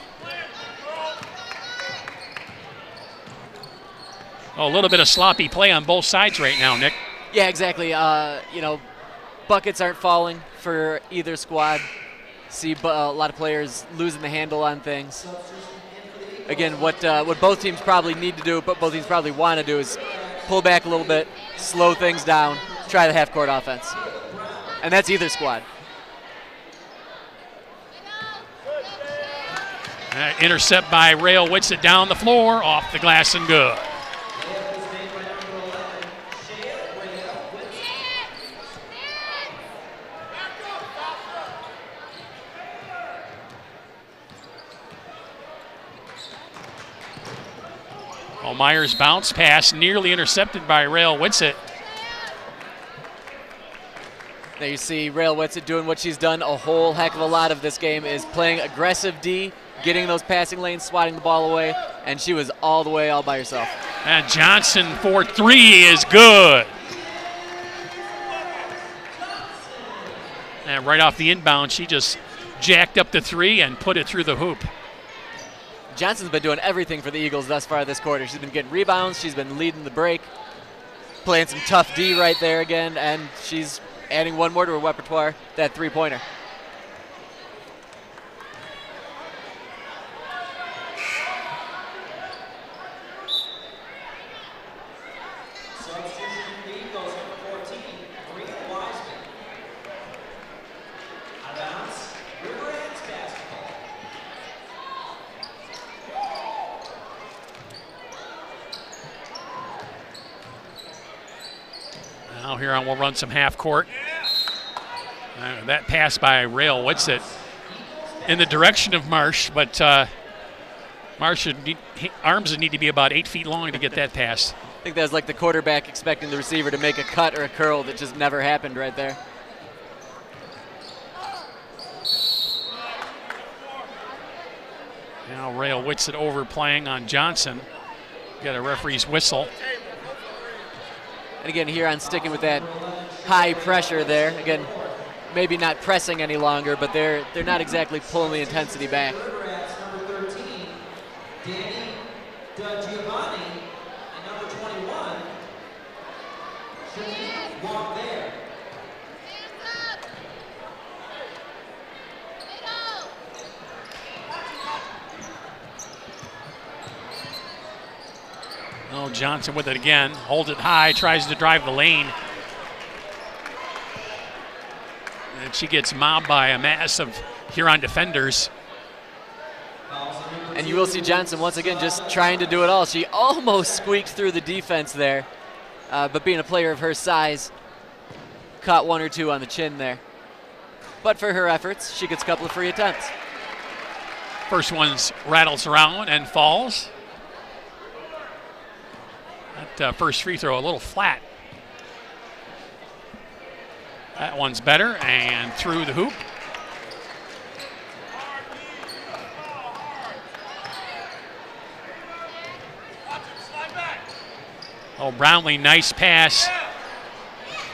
Oh, a little bit of sloppy play on both sides right now, Nick. Yeah, exactly. You know, buckets aren't falling for either squad. See a lot of players losing the handle on things. Again, what both teams probably need to do, but both teams probably want to do, is pull back a little bit, slow things down, try the half-court offense. And that's either squad. Intercept by Rail Whitsitt down the floor, off the glass and good. Myers bounce pass, nearly intercepted by Rail Whitsitt. There you see Rail Whitsitt doing what she's done a whole heck of a lot of this game, is playing aggressive D, getting those passing lanes, swatting the ball away, and she was all the way all by herself. And Johnson for three is good. And right off the inbound, she just jacked up the three and put it through the hoop. Johnson's been doing everything for the Eagles thus far this quarter. She's been getting rebounds, she's been leading the break, playing some tough D right there again, and she's adding one more to her repertoire, that three-pointer. Substitution for the Eagles, number 14, Maria Wiseman. Out of bounds, River Rats basketball. Now Huron will run some half court. That pass by Rail Whitsitt in the direction of Marsh, but Marsh arms would need to be about 8 feet long to get that pass. I think that was like the quarterback expecting the receiver to make a cut or a curl that just never happened right there. Now Rail Whitsitt overplaying on Johnson. Got a referee's whistle. And again, Huron sticking with that high pressure there. Again, maybe not pressing any longer, but they're not exactly pulling the intensity back. River Rats, number 13, Danny DiGiovanni, and number 21, Shanique Wambier. Oh, Johnson with it again. Holds it high, tries to drive the lane. And she gets mobbed by a mass of Huron defenders. And you will see Johnson once again just trying to do it all. She almost squeaked through the defense there, but being a player of her size, caught one or two on the chin there. But for her efforts, she gets a couple of free attempts. First one rattles around and falls. That first free throw a little flat. That one's better, and through the hoop. Oh, Brownlee, nice pass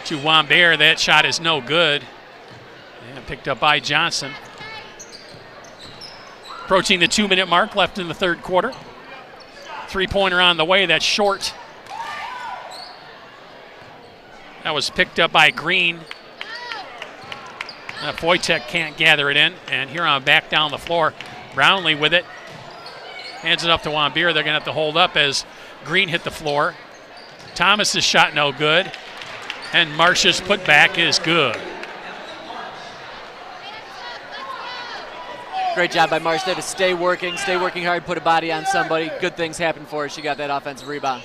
to Wambier. That shot is no good. And picked up by Johnson. Approaching the 2-minute mark left in the third quarter. Three-pointer on the way, that's short. That was picked up by Green. Foytek can't gather it in, and Huron back down the floor. Brownlee with it. Hands it up to Wambier. They're going to have to hold up as Green hit the floor. Thomas's shot no good, and Marsh's putback is good. Great job by Marsh there to stay working hard, put a body on somebody. Good things happen for her. She got that offensive rebound.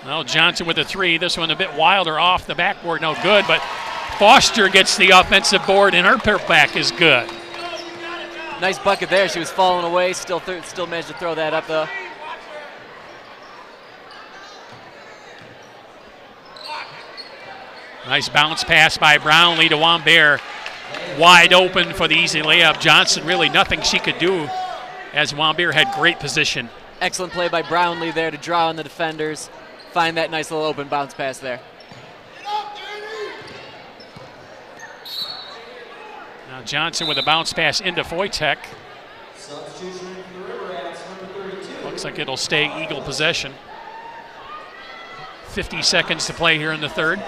Well, Johnson with a three. This one a bit wilder off the backboard, no good. But Foster gets the offensive board, and her putback is good. Nice bucket there. She was falling away. Still managed to throw that up though. Nice bounce pass by Brownlee to Wambert. Wide open for the easy layup. Johnson, really nothing she could do as Wambert had great position. Excellent play by Brownlee there to draw on the defenders. Find that nice little open bounce pass there. Now Johnson with a bounce pass into Foytek. Substitution for the River Rats, number 32. Looks like it'll stay Eagle possession. 50 seconds to play here in the third.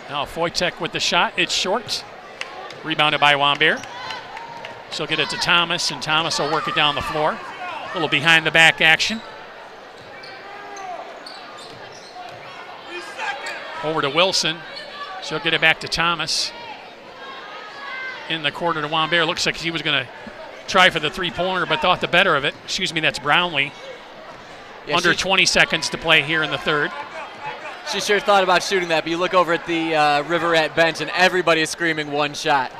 Now Foytek with the shot. It's short. Rebounded by Wambert. She'll get it to Thomas, and Thomas will work it down the floor. A little behind the back action. Over to Wilson. She'll get it back to Thomas. In the corner to Wambert. Looks like he was going to try for the three-pointer, but thought the better of it. Excuse me, that's Brownlee. Yeah, Under 20 seconds to play here in the third. She sure thought about shooting that, but you look over at the River Rat bench, and everybody is screaming one shot.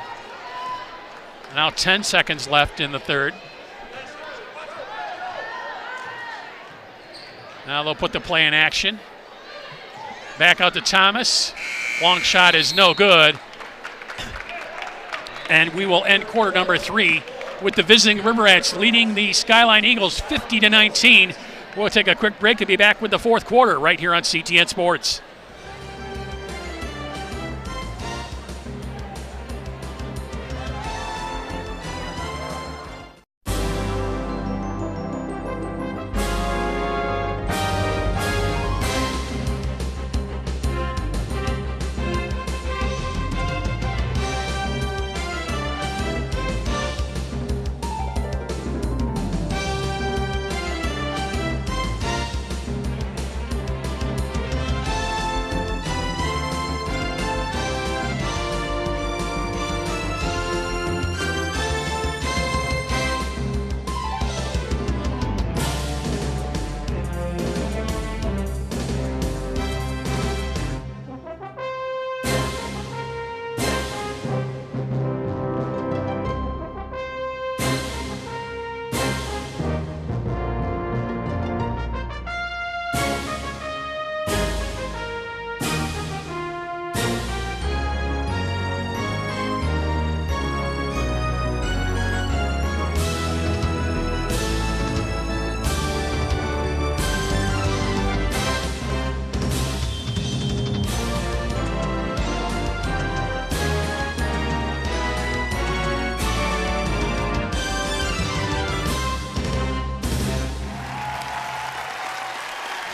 Now 10 seconds left in the third. Now they'll put the play in action. Back out to Thomas. Long shot is no good. And we will end quarter number 3 with the visiting River Rats leading the Skyline Eagles 50-19. We'll take a quick break and be back with the fourth quarter right here on CTN Sports.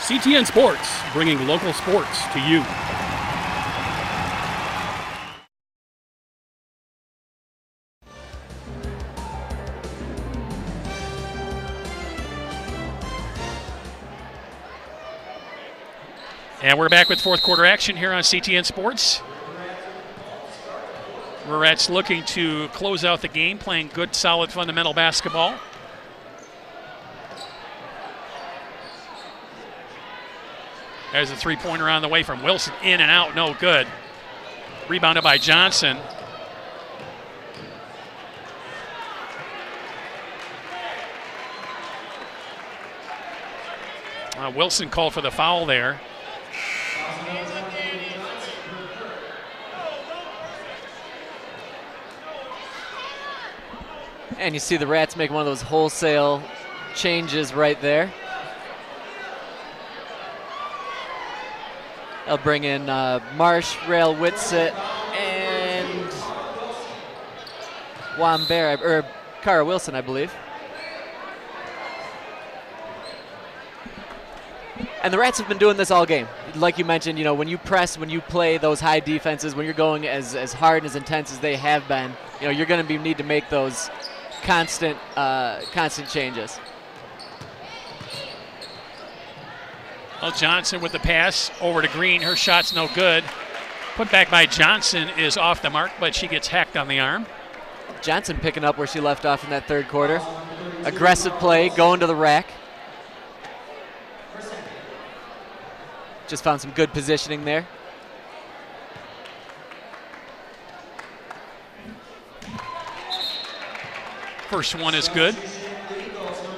CTN Sports, bringing local sports to you. And we're back with fourth quarter action here on CTN Sports. River Rats looking to close out the game, playing good, solid, fundamental basketball. There's a three-pointer on the way from Wilson. In and out, no good. Rebounded by Johnson. Wilson called for the foul there. And you see the Rats make one of those wholesale changes right there. They'll bring in Marsh, Rail, Whitsitt, and Wambert, or Cara Wilson, I believe. And the Rats have been doing this all game. Like you mentioned, you know, when you press, when you play those high defenses, when you're going as hard and as intense as they have been, you know, you're going to need to make those constant changes. Well, Johnson with the pass over to Green. Her shot's no good. Put back by Johnson is off the mark, but she gets hacked on the arm. Johnson picking up where she left off in that third quarter. Aggressive play, going to the rack. Just found some good positioning there. First one is good.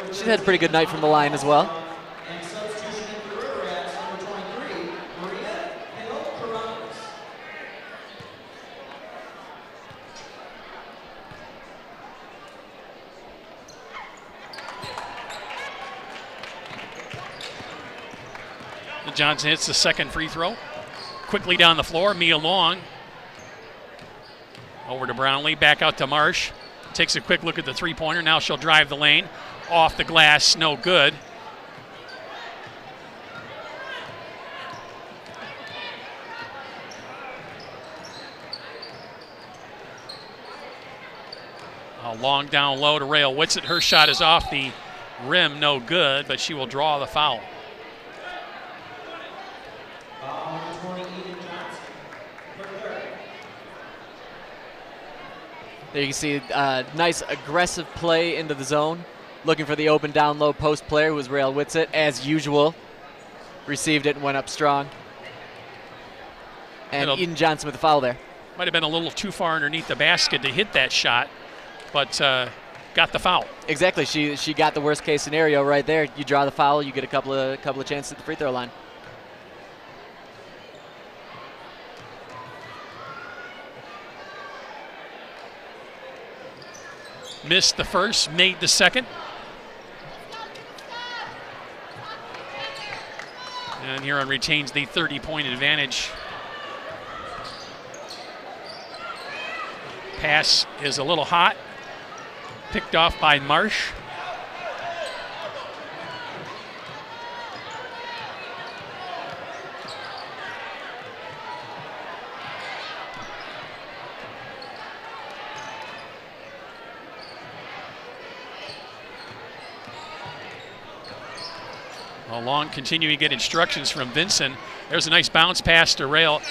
She's had a pretty good night from the line as well. And substitution in the River Rats, number 23, Maria Huron. Johnson hits the second free throw. Quickly down the floor, Mia Long. Over to Brownlee, back out to Marsh. Takes a quick look at the three-pointer. Now she'll drive the lane. Off the glass, no good. A long down low to Rail Whitsitt. Her shot is off the rim, no good, but she will draw the foul. There you can see nice aggressive play into the zone. Looking for the open down low post player who was Rail Whitsitt, as usual. Received it and went up strong. And Eden Johnson with the foul there. Might have been a little too far underneath the basket to hit that shot, but got the foul. Exactly. She got the worst case scenario right there. You draw the foul, you get a couple of chances at the free throw line. Missed the first, made the second. And Huron retains the 30-point advantage. Pass is a little hot. Picked off by Marsh. Long continuing to get instructions from Vinson. There's a nice bounce pass to Rail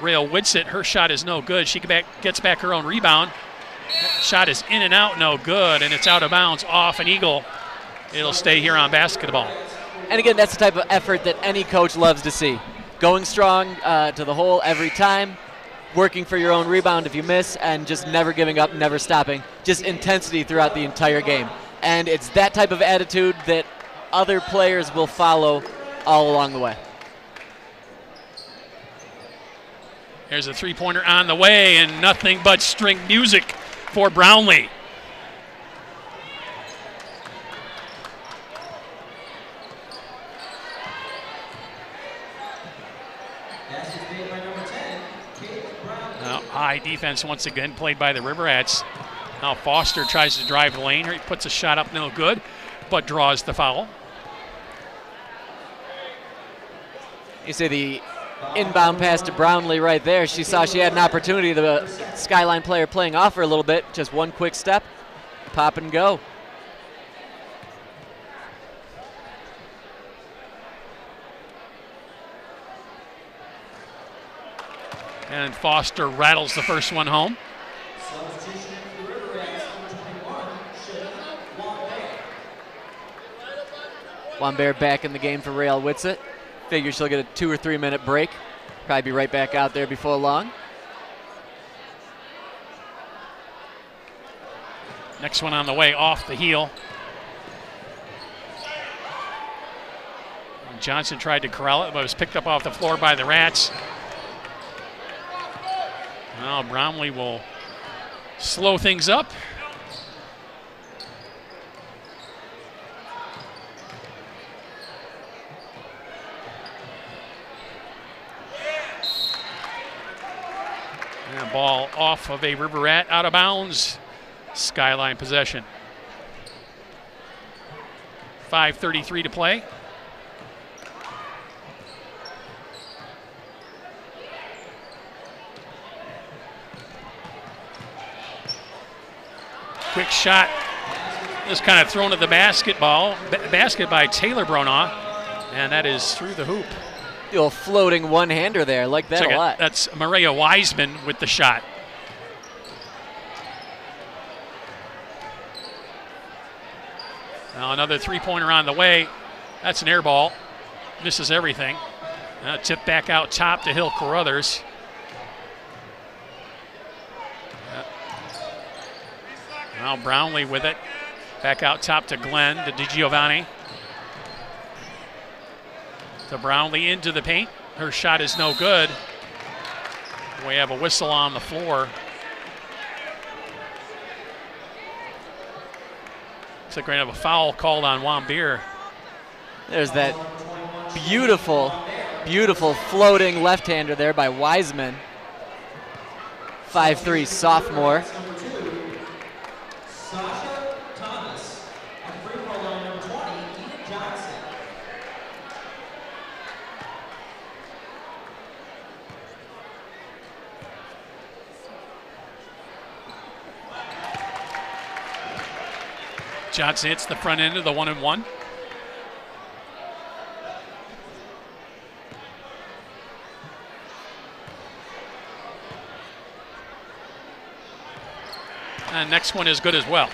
Whitsitt. Her shot is no good. She gets back her own rebound. Shot is in and out, no good, and it's out of bounds off an Eagle. It'll stay here on basketball. And again, that's the type of effort that any coach loves to see. Going strong to the hole every time, working for your own rebound if you miss, and just never giving up, never stopping. Just intensity throughout the entire game. And it's that type of attitude that other players will follow all along the way. There's a three-pointer on the way, and nothing but string music for Brownlee. Now, high defense once again played by the River Rats. Now Foster tries to drive the lane. He puts a shot up, no good, but draws the foul. You see the inbound pass to Brownlee right there. She saw she had an opportunity. The Skyline player playing off her a little bit. Just one quick step, pop and go. And Foster rattles the first one home. Wambert back in the game for Rail Whitsitt. Figures she'll get a 2 or 3 minute break. Probably be right back out there before long. Next one on the way, off the heel. Johnson tried to corral it, but was picked up off the floor by the Rats. Now Brownlee will slow things up. And ball off of a River Rat, out of bounds. Skyline possession. 5:33 to play. Quick shot, just kind of thrown at the basket by Taylor Bronaugh, and that is through the hoop. The old floating one-hander there, like that a lot. That's Maria Wiseman with the shot. Now another three-pointer on the way. That's an air ball. Misses everything. Tip back out top to Hill Carruthers. Now Brownlee with it. Back out top to Glenn, to DiGiovanni. To Brownlee into the paint. Her shot is no good. We have a whistle on the floor. Looks like we're going to have a foul called on Wambier. There's that beautiful, beautiful floating left-hander there by Wiseman. 5'3" sophomore. Sasha Thomas. On free throw line number 20, Eden Johnson. Johnson hits the front end of the 1-and-1. And next one is good as well.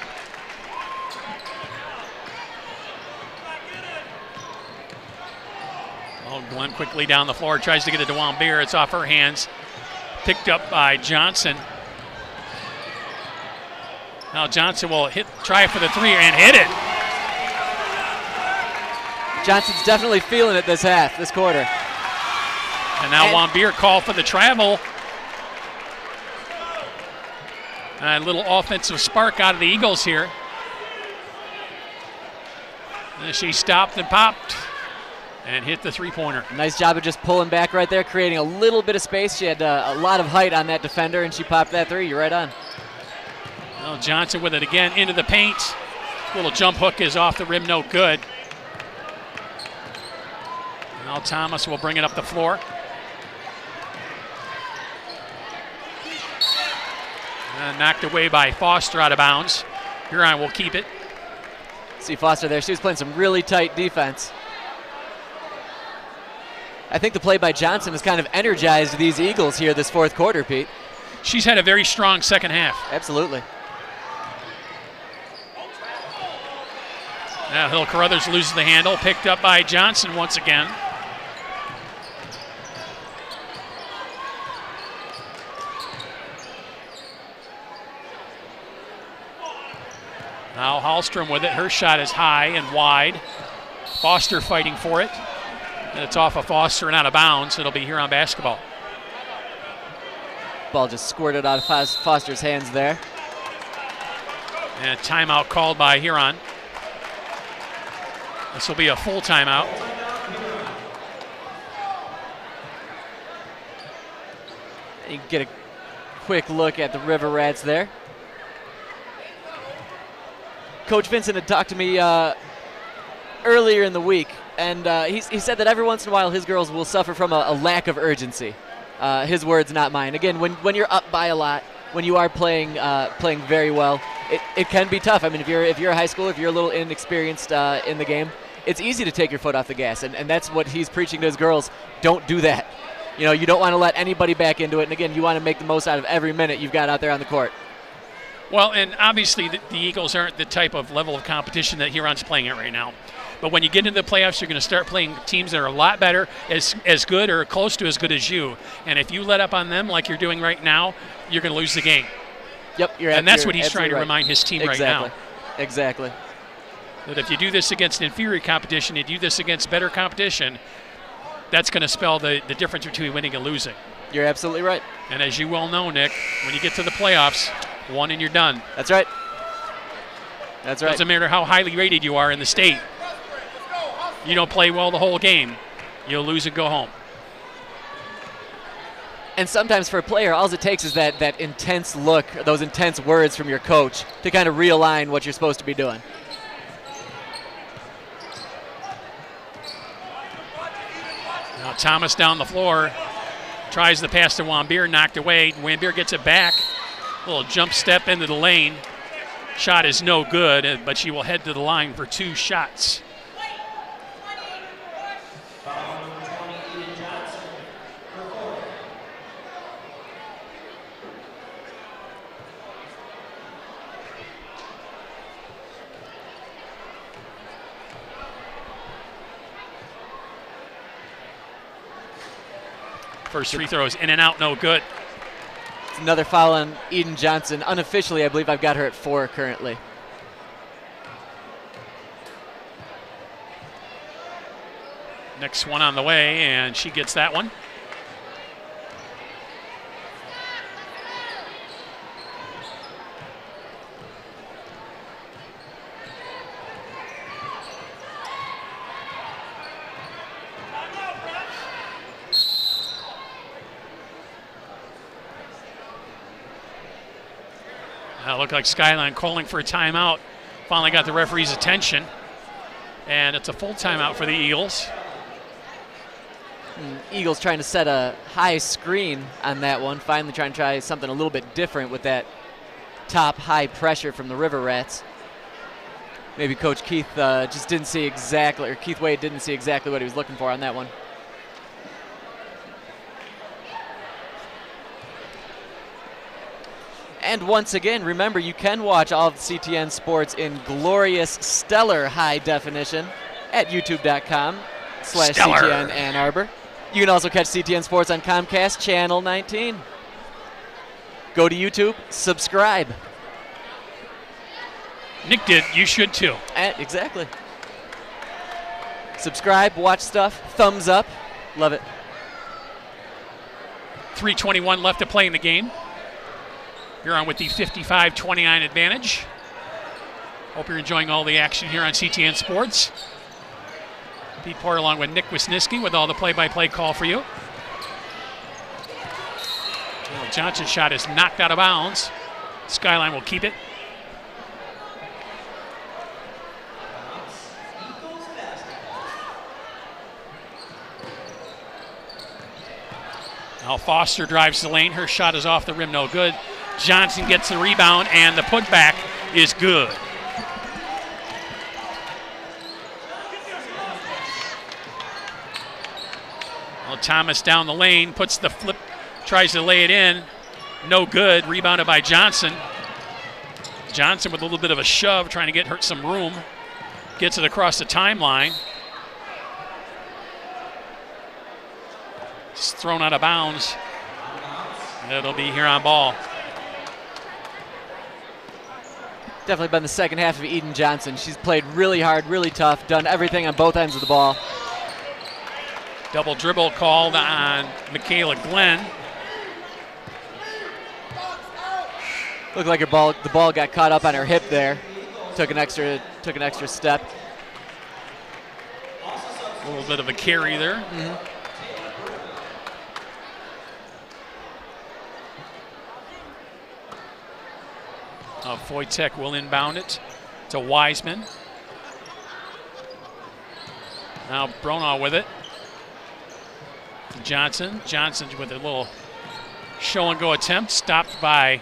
Oh, Glenn quickly down the floor, tries to get it to Wambier. It's off her hands. Picked up by Johnson. Now Johnson will try for the three and hit it. Johnson's definitely feeling it this half, this quarter. And now Wambier called for the travel. A little offensive spark out of the Eagles here. And she stopped and popped and hit the three-pointer. Nice job of just pulling back right there, creating a little bit of space. She had a lot of height on that defender, and she popped that three. You're right on. Well, Johnson with it again into the paint. Little jump hook is off the rim, no good. Now Thomas will bring it up the floor. Knocked away by Foster out of bounds. Huron will keep it. See Foster there. She was playing some really tight defense. I think the play by Johnson has kind of energized these Eagles here this fourth quarter, Pete. She's had a very strong second half. Absolutely. Now Hill Carruthers loses the handle. Picked up by Johnson once again. Now Hallstrom with it. Her shot is high and wide. Foster fighting for it. And it's off of Foster and out of bounds. It'll be Huron basketball. Ball just squirted out of Foster's hands there. And a timeout called by Huron. This will be a full timeout. You can get a quick look at the River Rats there. Coach Vincent had talked to me earlier in the week, and he said that every once in a while his girls will suffer from a lack of urgency. His words, not mine. Again, when you're up by a lot, when you are playing very well, it can be tough. I mean, if you're a high schooler, if you're a little inexperienced in the game, it's easy to take your foot off the gas, and that's what he's preaching to his girls. Don't do that. You know, you don't want to let anybody back into it, and again, you want to make the most out of every minute you've got out there on the court. Well, and obviously the Eagles aren't the type of level of competition that Huron's playing at right now. But when you get into the playoffs, you're going to start playing teams that are a lot better, as good or close to as good as you. And if you let up on them like you're doing right now, you're going to lose the game. Yep, and that's what he's trying to remind his team right now. Exactly. That if you do this against inferior competition, you do this against better competition, that's going to spell the difference between winning and losing. You're absolutely right. And as you well know, Nick, when you get to the playoffs, one and you're done. That's right. That's right. Doesn't matter how highly rated you are in the state. You don't play well the whole game, you'll lose and go home. And sometimes for a player, all it takes is that intense look, those intense words from your coach to kind of realign what you're supposed to be doing. Now Thomas down the floor, tries the pass to Wambier, knocked away. Wambier gets it back. A little jump step into the lane. Shot is no good, but she will head to the line for two shots. First free throws in and out, no good. It's another foul on Eden Johnson. Unofficially, I believe I've got her at 4 currently. Next one on the way, and she gets that one. Looked like Skyline calling for a timeout. Finally got the referee's attention. And it's a full timeout for the Eagles. Eagles trying to set a high screen on that one. Finally trying to try something a little bit different with that top high pressure from the River Rats. Maybe Coach Keith just didn't see exactly, or Keith Wade didn't see exactly what he was looking for on that one. And once again, remember, you can watch all of CTN sports in glorious, stellar high definition at youtube.com/CTN Ann Arbor. You can also catch CTN Sports on Comcast Channel 19. Go to YouTube, subscribe. Nick did, you should too. Exactly. Subscribe, watch stuff, thumbs up, love it. 3:21 left to play in the game. Huron with the 55-29 advantage. Hope you're enjoying all the action here on CTN Sports. Pete Poyer along with Nick Wisniewski with all the play-by-play call for you. Well, Johnson's shot is knocked out of bounds. Skyline will keep it. Now Foster drives the lane. Her shot is off the rim, no good. Johnson gets the rebound, and the putback is good. Well, Thomas down the lane, puts the flip, tries to lay it in. No good. Rebounded by Johnson. Johnson with a little bit of a shove, trying to get her some room. Gets it across the timeline. It's thrown out of bounds. It'll be here on ball. Definitely been the second half of Eden Johnson. She's played really hard, really tough, done everything on both ends of the ball. Double dribble called on Michaela Glenn. Looked like the ball got caught up on her hip there. Took an extra step. A little bit of a carry there. Wojtek will inbound it to Wiseman. Now Bronaugh with it. Johnson. Johnson with a little show and go attempt, stopped by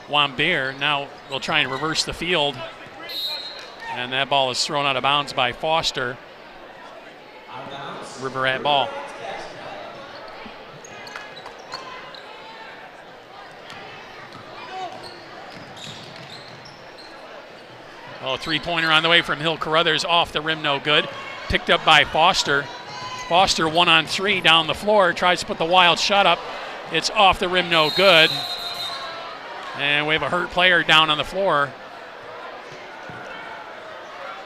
Wambeer. Now they'll try and reverse the field. And that ball is thrown out of bounds by Foster. River Rat ball. Oh, three-pointer on the way from Hill Carruthers, off the rim, no good. Picked up by Foster. Foster 1-on-3 down the floor, tries to put the wild shot up. It's off the rim, no good. And we have a hurt player down on the floor.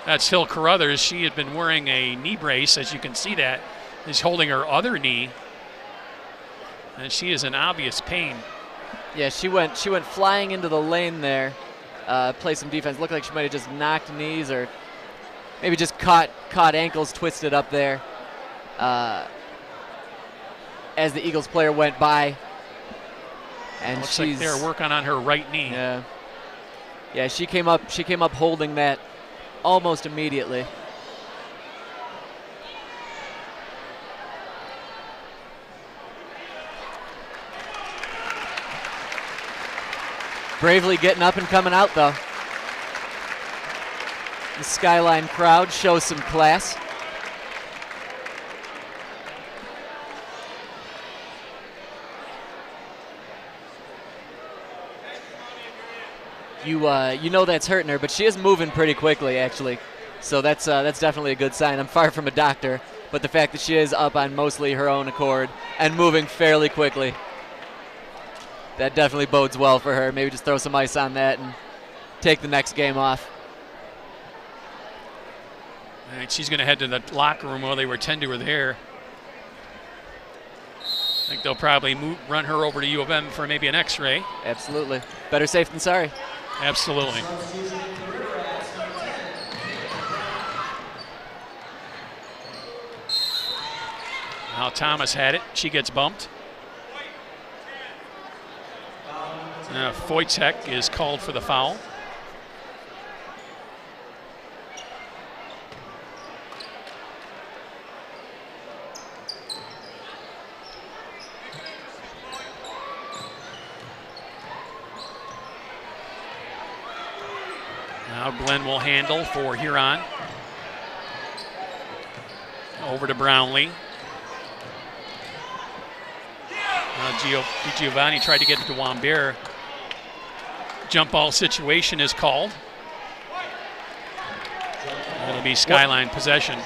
That's Hill Carruthers. She had been wearing a knee brace, as you can see that. Is holding her other knee. And she is in obvious pain. Yeah, she went flying into the lane there. Play some defense. Looked like she might have just knocked knees or maybe just caught ankles twisted up there as the Eagles player went by. And looks like they're working on her right knee. Yeah, she came up holding that almost immediately. Bravely getting up and coming out, though. The Skyline crowd shows some class. You know that's hurting her, but she is moving pretty quickly, actually. So that's definitely a good sign. I'm far from a doctor, but the fact that she is up on mostly her own accord and moving fairly quickly, that definitely bodes well for her. Maybe just throw some ice on that and take the next game off. All right, she's going to head to the locker room while they were tend to her there. I think they'll probably run her over to U of M for maybe an x-ray. Absolutely. Better safe than sorry. Absolutely. Now Thomas had it. She gets bumped. Foytek is called for the foul. Now Glenn will handle for Huron. Over to Brownlee. Giovanni tried to get it to Wambert. Jump ball situation is called. It'll be Skyline possession.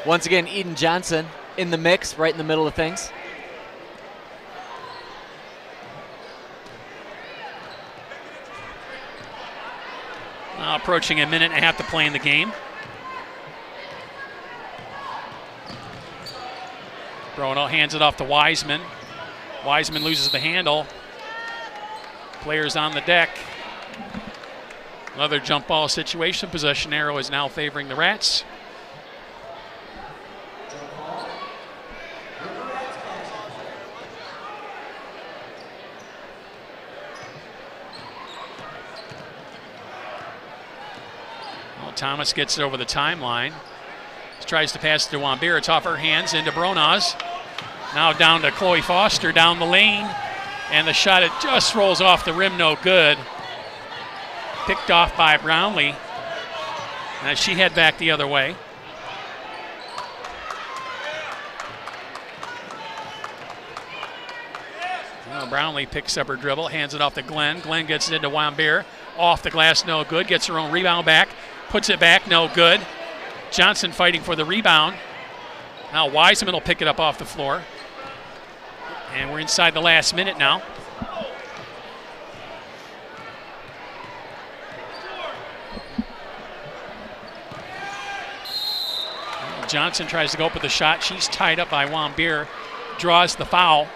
Once again, Eden Johnson in the mix, right in the middle of things. Approaching a minute and a half to play in the game. Bruno hands it off to Wiseman. Wiseman loses the handle. Players on the deck. Another jump ball situation. Possession arrow is now favoring the Rats. Thomas gets it over the timeline. Tries to pass it to Wambert. It's off her hands into Bronaz. Now down to Chloe Foster down the lane. And the shot, it just rolls off the rim, no good. Picked off by Brownlee. As she head back the other way. Well, Brownlee picks up her dribble, hands it off to Glenn. Glenn gets it into Wambert. Off the glass, no good. Gets her own rebound back. Puts it back, no good. Johnson fighting for the rebound. Now Wiseman will pick it up off the floor. And we're inside the last minute now. Johnson tries to go up with a shot. She's tied up by Wambert. Draws the foul.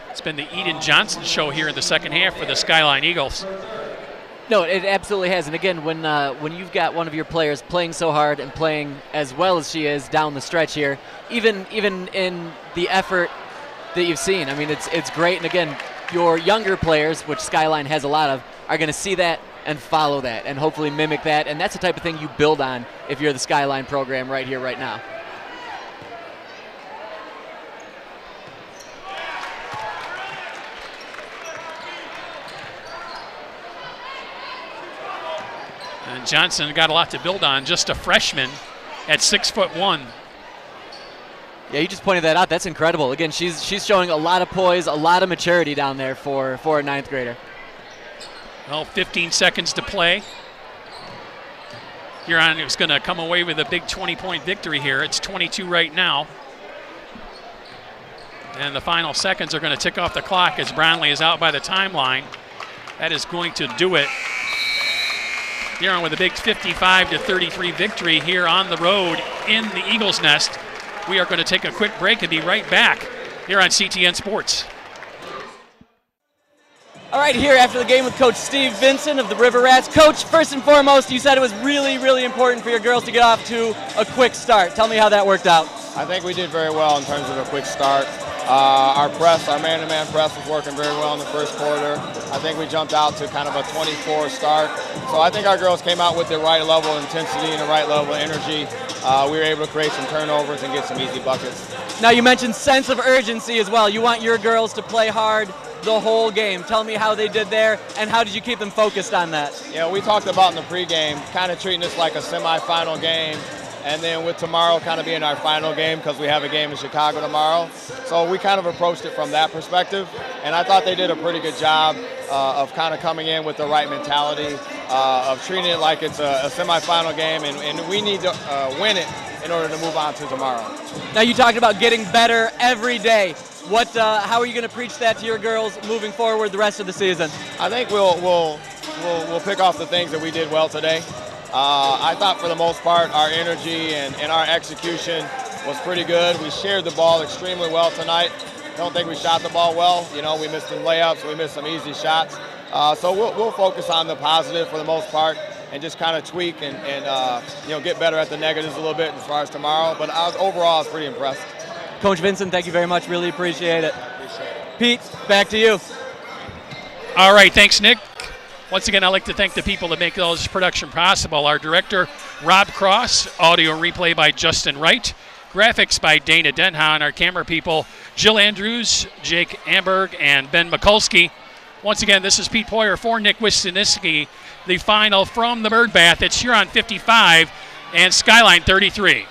It's been the Eden Johnson show here in the second half for the Skyline Eagles. No, it absolutely has. And again, when you've got one of your players playing so hard and playing as well as she is down the stretch here, even in the effort that you've seen, I mean, it's great. And again, your younger players, which Skyline has a lot of, are going to see that and follow that and hopefully mimic that. And that's the type of thing you build on if you're the Skyline program right here, right now. And Johnson got a lot to build on, just a freshman at 6'1". Yeah, you just pointed that out. That's incredible. Again, she's showing a lot of poise, a lot of maturity down there for a ninth grader. Well, 15 seconds to play. Huron is going to come away with a big 20-point victory here. It's 22 right now. And the final seconds are going to tick off the clock as Brownlee is out by the timeline. That is going to do it. Huron with a big 55-33 victory here on the road in the Eagles Nest. We are going to take a quick break and be right back here on CTN Sports. All right, here after the game with Coach Steve Vincent of the River Rats. Coach, first and foremost, you said it was really, really important for your girls to get off to a quick start. Tell me how that worked out. I think we did very well in terms of a quick start. Our press, our man-to-man press was working very well in the first quarter. I think we jumped out to kind of a 24 start. So I think our girls came out with the right level of intensity and the right level of energy. We were able to create some turnovers and get some easy buckets. Now you mentioned sense of urgency as well. You want your girls to play hard the whole game. Tell me how they did there and how did you keep them focused on that? Yeah, we talked about in the pregame kind of treating this like a semifinal game. And then with tomorrow kind of being our final game because we have a game in Chicago tomorrow. So we kind of approached it from that perspective. And I thought they did a pretty good job of kind of coming in with the right mentality. of treating it like it's a semifinal game, and we need to win it in order to move on to tomorrow. Now, you talked about getting better every day. How are you going to preach that to your girls moving forward the rest of the season? I think we'll pick off the things that we did well today. I thought for the most part our energy and our execution was pretty good. We shared the ball extremely well tonight. Don't think we shot the ball well. You know, we missed some layups, we missed some easy shots. So we'll focus on the positive for the most part and just kind of tweak and get better at the negatives a little bit as far as tomorrow. But overall, I was pretty impressed. Coach Vincent, thank you very much. Really appreciate it. Pete, back to you. All right, thanks, Nick. Once again, I'd like to thank the people that make all this production possible. Our director, Rob Cross, audio replay by Justin Wright, graphics by Dana Denhan, our camera people, Jill Andrews, Jake Amberg, and Ben Mikulski. Once again, this is Pete Poyer for Nick Wisniewski. The final from the Bird Bath. It's Huron 55 and Skyline 33.